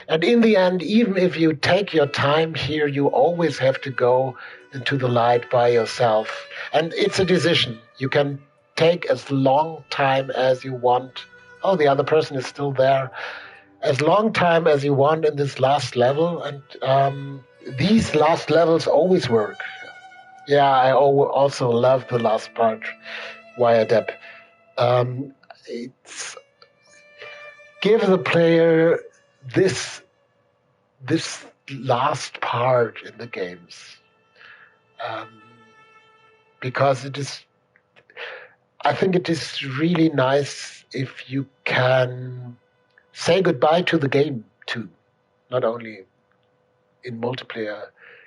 And in the end, even if you take your time here, you always have to go into the light by yourself. And it's a decision. You can take as long time as you want. Oh, the other person is still there. As long time as you want in this last level. And these last levels always work. Yeah, I also love the last part, Wire Depp. It's give the player this last part in the games, because I think it is really nice if you can say goodbye to the game too, not only in multiplayer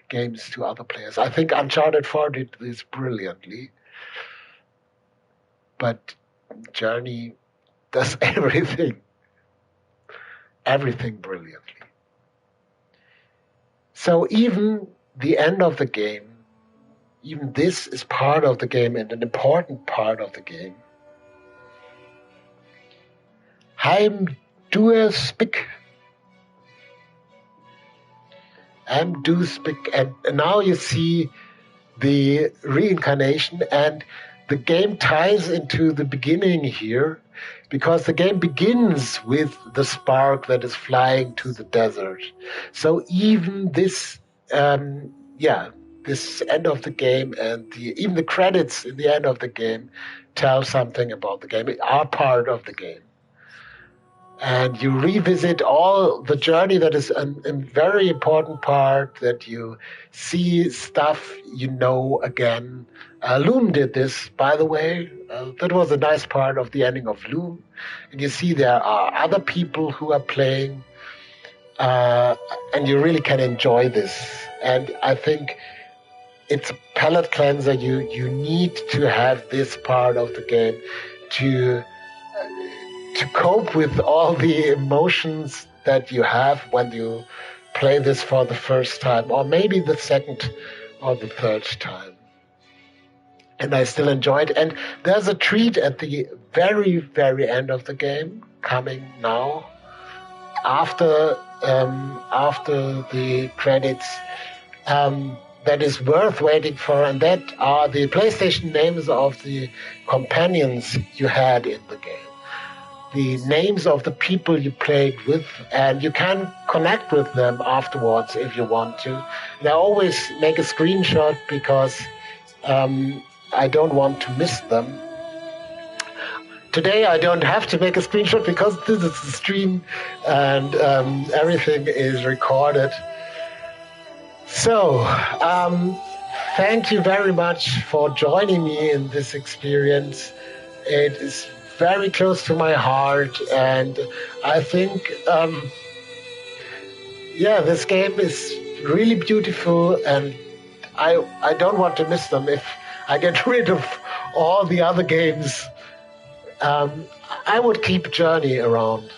games to other players. I think Uncharted 4 did this brilliantly, but Journey does everything brilliantly. So even the end of the game, even this is part of the game and an important part of the game. I'm do speak. And now you see the reincarnation, and the game ties into the beginning here, because the game begins with the spark that is flying to the desert. So even this, this end of the game and even the credits in the end of the game tell something about the game, are part of the game. and you revisit all the journey. That is a very important part, that you see stuff you know again. Loom did this, by the way. That was a nice part of the ending of Loom. And you see there are other people who are playing, and you really can enjoy this. And I think it's a palate cleanser. You need to have this part of the game to cope with all the emotions that you have when you play this for the first time, or maybe the second or the third time. And I still enjoy it. And there's a treat at the very, very end of the game coming now, after the credits, that is worth waiting for, and that are the PlayStation names of the companions you had in the game, the names of the people you played with, and you can connect with them afterwards if you want to. And I always make a screenshot because I don't want to miss them. Today I don't have to make a screenshot because this is the stream and everything is recorded. So, thank you very much for joining me in this experience. It is very close to my heart, and I think, this game is really beautiful, and I don't want to miss them. If I get rid of all the other games, I would keep Journey around.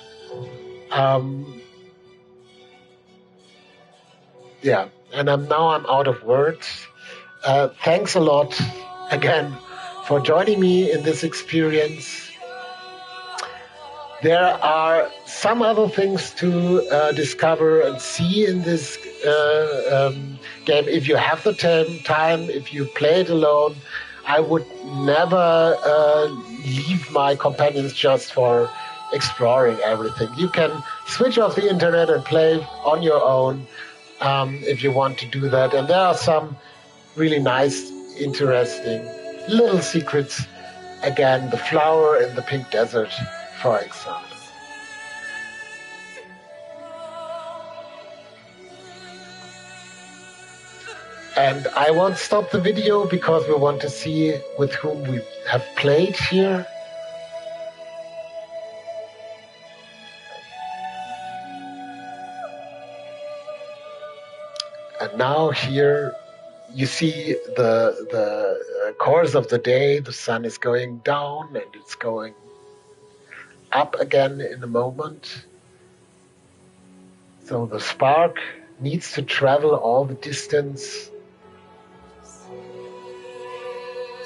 And now I'm out of words. Thanks a lot again for joining me in this experience. There are some other things to discover and see in this game. If you have the time, if you play it alone, I would never leave my companions just for exploring everything. You can switch off the internet and play on your own. If you want to do that. And there are some really nice, interesting little secrets. Again, the flower in the pink desert, for example. And I won't stop the video because we want to see with whom we have played here. And now here you see the course of the day. The sun is going down and it's going up again in a moment. So the spark needs to travel all the distance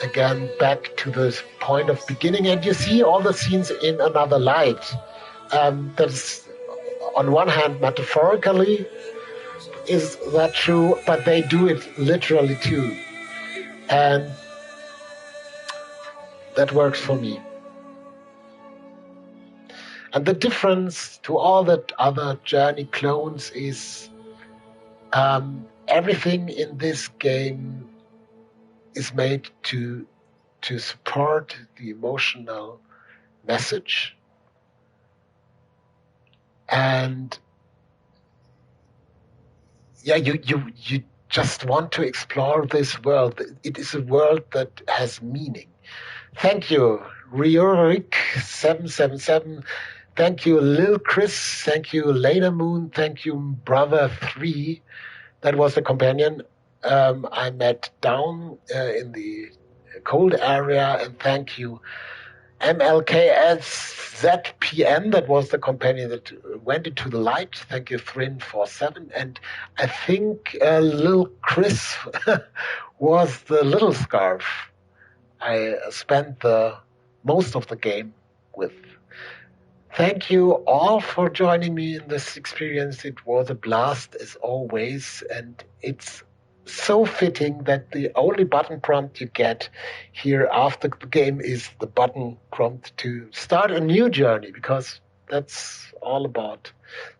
again back to the point of beginning. And you see all the scenes in another light. That's on one hand metaphorically, is that true? But they do it literally too. And that works for me. And the difference to all that other Journey clones is everything in this game is made to support the emotional message. And you just want to explore this world. It is a world that has meaning. Thank you, Riorik777. Thank you, Lil Chris. Thank you, Later Moon. Thank you, Brother3. That was the companion I met down in the cold area. And thank you, MLKSZPN. That was the companion that went into the light. Thank you, Thrin47. And I think Lil Chris was the little scarf I spent the most of the game with. Thank you all for joining me in this experience. It was a blast as always, and it's so fitting that the only button prompt you get here after the game is the button prompt to start a new journey, because that's all about.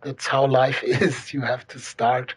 That's how life is. You have to start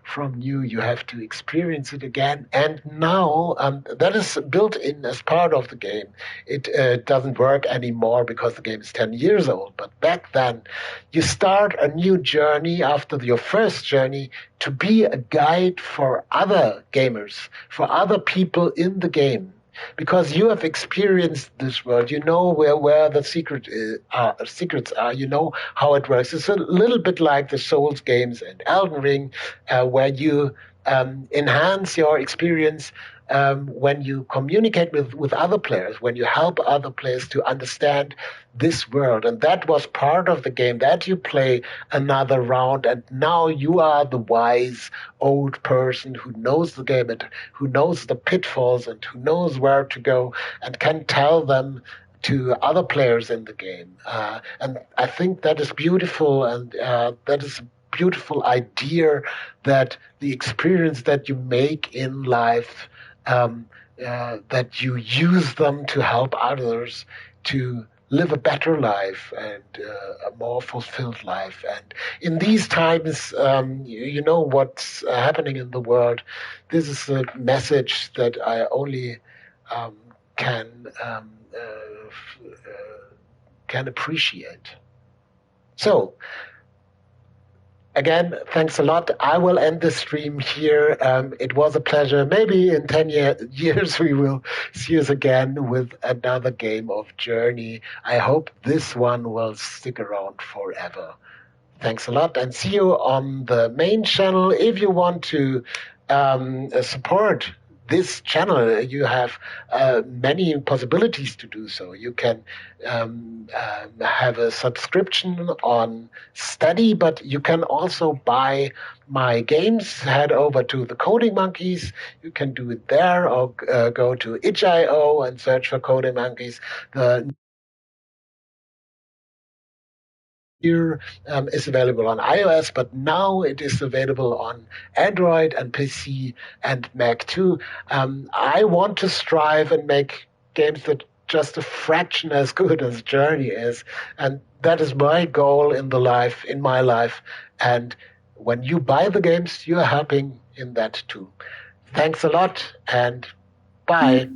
from new. You have to experience it again. And now that is built in as part of the game. It doesn't work anymore because the game is 10 years old. But back then, you start a new journey after your first journey to be a guide for other gamers, for other people in the game. Because you have experienced this world, you know where the secrets are, you know how it works. It's a little bit like the Souls games and Elden Ring, where you enhance your experience when you communicate with other players, when you help other players to understand this world. And that was part of the game, that you play another round, and now you are the wise old person who knows the game and who knows the pitfalls and who knows where to go and can tell them to other players in the game. And I think that is beautiful, and that is a beautiful idea, that the experience that you make in life, that you use them to help others to live a better life and a more fulfilled life. And in these times, you know what's happening in the world. This is a message that I only can can appreciate. So, again, thanks a lot. I will end the stream here. It was a pleasure. Maybe in 10 years we will see us again with another game of Journey. I hope this one will stick around forever. Thanks a lot, and see you on the main channel. If you want to support this channel, you have many possibilities to do so. You can have a subscription on Steady, but you can also buy my games. Head over to the Coding Monkeys. You can do it there, or go to itch.io and search for Coding Monkeys. The here is available on iOS, but now it is available on Android and PC and Mac too. I want to strive and make games that just a fraction as good as Journey is, and that is my goal in my life. And when you buy the games, you're helping in that too. Thanks a lot, and bye.